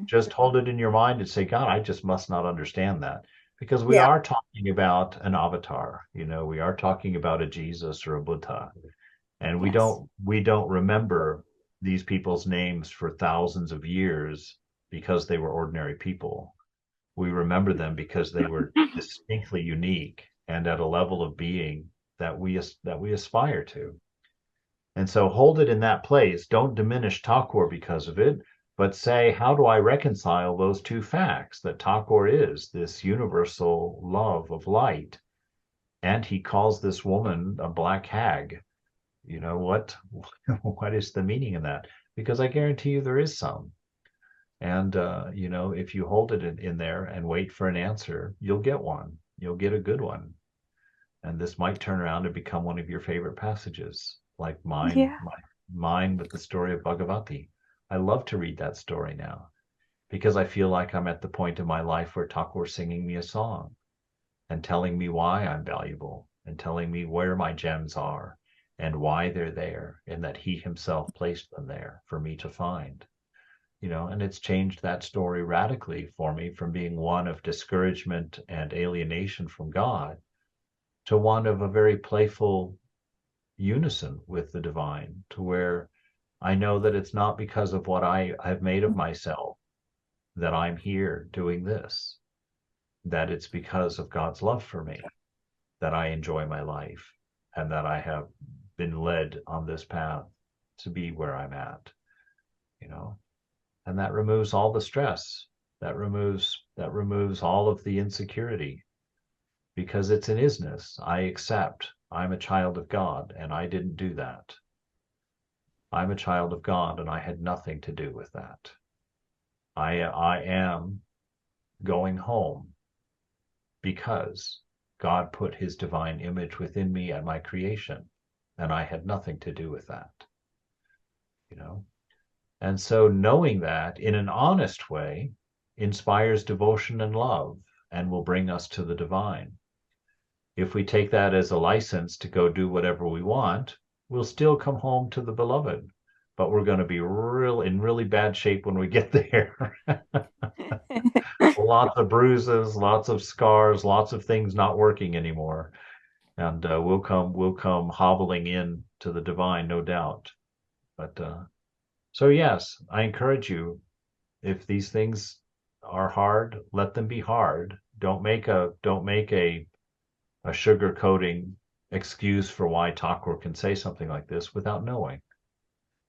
Just hold it in your mind and say, God, I just must not understand that. Because we Yeah. are talking about an avatar, we are talking about a Jesus or a Buddha. And we Yes. don't remember these people's names for thousands of years because they were ordinary people. We remember them because they were distinctly unique and at a level of being that we aspire to. And so hold it in that place. Don't diminish Thakur because of it, but say, how do I reconcile those two facts, that Thakur is this universal love of light, and he calls this woman a black hag? What what is the meaning in that? Because I guarantee you there is some. And if you hold it in there and wait for an answer, you'll get one. You'll get a good one. And this might turn around and become one of your favorite passages, like Yeah. mine with the story of Bhagavati. I love to read that story now because I feel like I'm at the point in my life where Thakur's singing me a song and telling me why I'm valuable and telling me where my gems are and why they're there, and that he himself placed them there for me to find. And it's changed that story radically for me from being one of discouragement and alienation from God to one of a very playful unison with the divine, to where I know that it's not because of what I have made of myself that I'm here doing this, that it's because of God's love for me that I enjoy my life and that I have been led on this path to be where I'm at, and that removes all the stress, that removes all of the insecurity, because it's an isness. I accept I'm a child of God and I didn't do that. I'm a child of God and I had nothing to do with that. I am going home because God put his divine image within me at my creation, and I had nothing to do with that. And so knowing that in an honest way inspires devotion and love and will bring us to the divine. If we take that as a license to go do whatever we want, we'll still come home to the beloved, but we're going to be in really bad shape when we get there. Lots of bruises, lots of scars, lots of things not working anymore. And we'll come hobbling in to the divine, no doubt. But so yes, I encourage you, if these things are hard, let them be hard. Don't make a sugarcoating excuse for why Thakur can say something like this without knowing.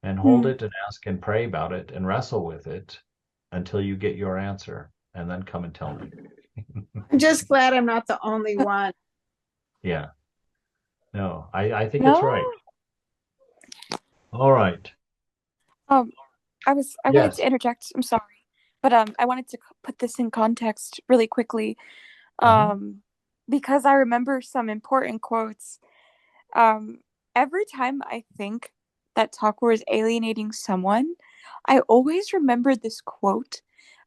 And hold it and ask and pray about it and wrestle with it until you get your answer, and then come and tell me. I'm just glad I'm not the only one. Yeah. No, I think it's right. All right. I wanted Yes. to interject. I'm sorry, but I wanted to put this in context really quickly, because I remember some important quotes. Every time I think that Thakur is alienating someone, I always remember this quote.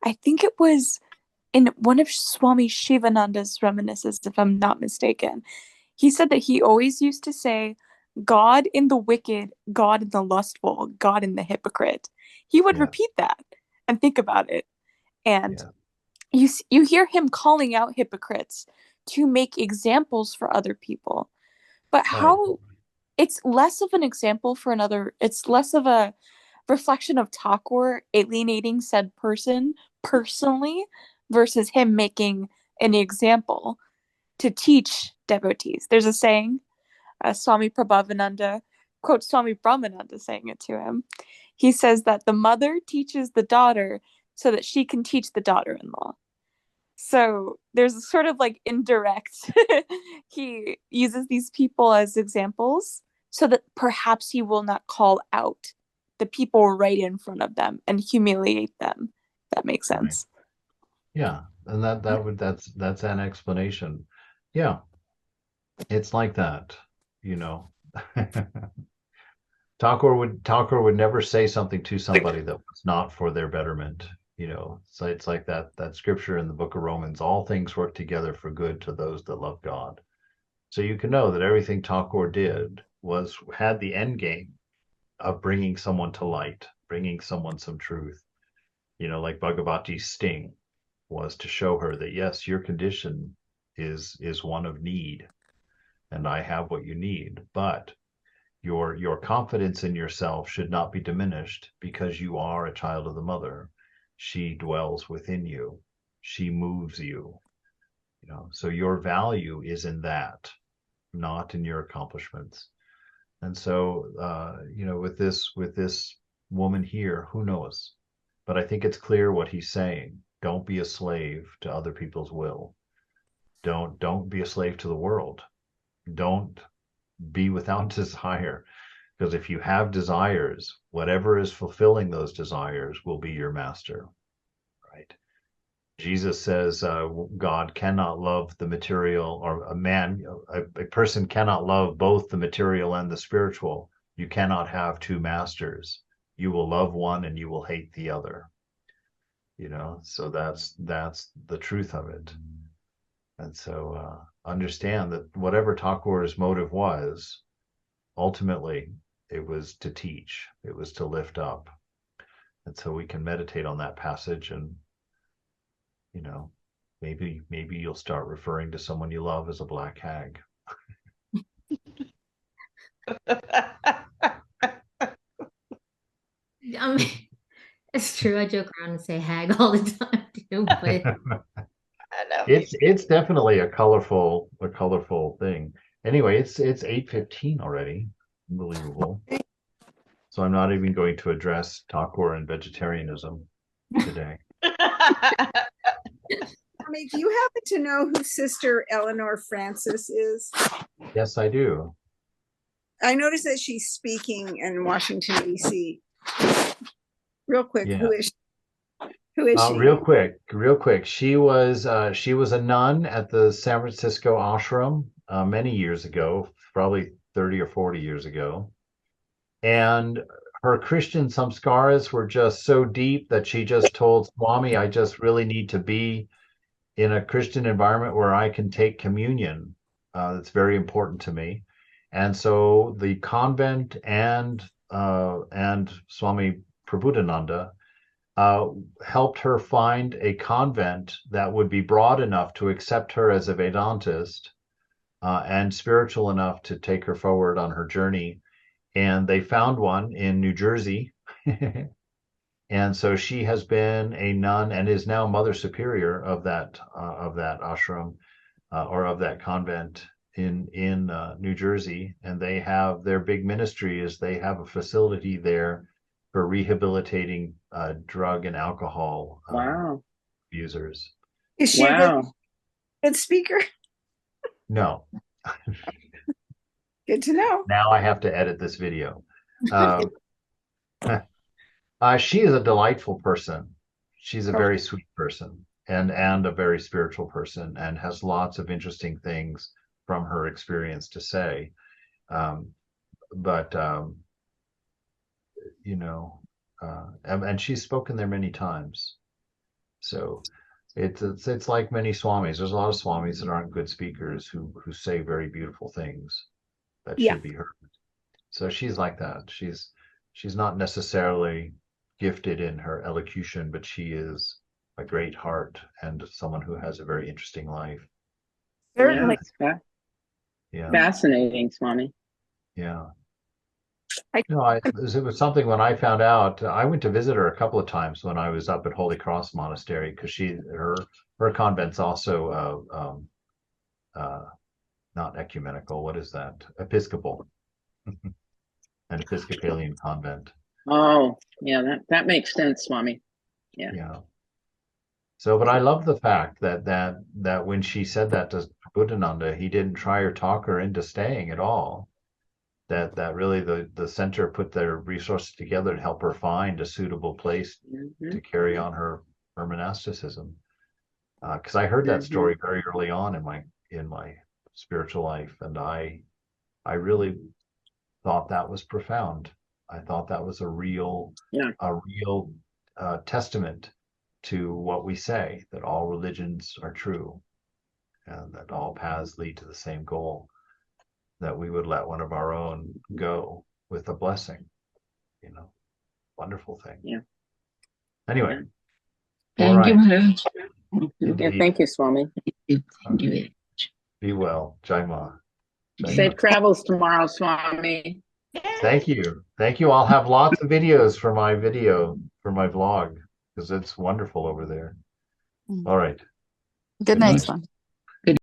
I think it was in one of Swami Shivananda's reminiscences, if I'm not mistaken. He said that he always used to say, God in the wicked, God in the lustful, God in the hypocrite. He would repeat that and think about it. And you hear him calling out hypocrites to make examples for other people. But how it's less of an example for another, it's less of a reflection of Thakur alienating said person personally versus him making an example to teach devotees. There's a saying, Swami Prabhavananda quotes Swami Brahmananda saying it to him. He says that the mother teaches the daughter so that she can teach the daughter-in-law. So there's a sort of like indirect, he uses these people as examples so that perhaps he will not call out the people right in front of them and humiliate them. That makes sense. Right. Yeah, and that's an explanation. Yeah, it's like that, Thakur would never say something to somebody that was not for their betterment. So it's like that scripture in the book of Romans, all things work together for good to those that love God. So you can know that everything Thakur did had the end game of bringing someone to light, bringing someone some truth. Like Bhagavati's sting was to show her that, yes, your condition is one of need, and I have what you need, but your confidence in yourself should not be diminished because you are a child of the mother. She dwells within you. She moves you. So your value is in that, not in your accomplishments. And so, with this woman here, who knows? But I think it's clear what he's saying. Don't be a slave to other people's will. Don't be a slave to the world. Don't be without desire. Because if you have desires, whatever is fulfilling those desires will be your master, right? Jesus says God cannot love the material, or a person cannot love both the material and the spiritual. You cannot have two masters. You will love one and you will hate the other. So that's the truth of it. And so understand that whatever Thakur's motive was, ultimately it was to teach, it was to lift up. And so we can meditate on that passage, and maybe you'll start referring to someone you love as a black hag. I mean, it's true. I joke around and say hag all the time too, but I know. It's definitely a colorful thing. Anyway, it's 8:15 already. Unbelievable. So I'm not even going to address Thakur and vegetarianism today. Tommy, do you happen to know who Sister Eleanor Francis is? Yes, I do. I noticed that she's speaking in Washington, D.C. Real quick, Yeah. who is she? Who is she? Real quick. She was a nun at the San Francisco ashram many years ago, probably 30 or 40 years ago. And her Christian samskaras were just so deep that she just told Swami, I just really need to be in a Christian environment where I can take communion. That's very important to me. And so the convent and Swami Prabhudananda helped her find a convent that would be broad enough to accept her as a Vedantist and spiritual enough to take her forward on her journey. And they found one in New Jersey. And so she has been a nun and is now Mother Superior of that ashram or of that convent in New Jersey. And they have their big ministry is they have a facility there for rehabilitating drug and alcohol Wow. users. Is she a Wow. good speaker? No. Good to know. Now I have to edit this video. She is a delightful person. She's a very sweet person and a very spiritual person, and has lots of interesting things from her experience to say. And she's spoken there many times. So it's like many swamis. There's a lot of swamis that aren't good speakers who say very beautiful things that Yeah. should be heard. So she's like that. She's not necessarily gifted in her elocution, but she is a great heart and someone who has a very interesting life. Certainly. Yeah. Fascinating, Swami. Yeah. I- It was something when I found out. I went to visit her a couple of times when I was up at Holy Cross Monastery, because her convent's also not ecumenical. What is that? Episcopal. An Episcopalian convent. Oh, yeah, that makes sense, Swami. Yeah. So, but I love the fact that when she said that to Buddhananda, he didn't try or talk her into staying at all. That really the center put their resources together to help her find a suitable place Mhm. to carry on her monasticism. Because I heard that Mhm. story very early on in my spiritual life, and I really thought that was profound. I thought that was a real testament to what we say, that all religions are true and that all paths lead to the same goal, that we would let one of our own go with a blessing, wonderful thing. Yeah. Anyway. Thank you, right. Maharaj. Yeah, thank you, Swami. Thank you. Be well. Jai Ma. Jai Safe Ma. travels tomorrow, Swami. Thank you. Thank you. I'll have lots of videos for my vlog, because it's wonderful over there. Mm. All right. Good night, night. Swami.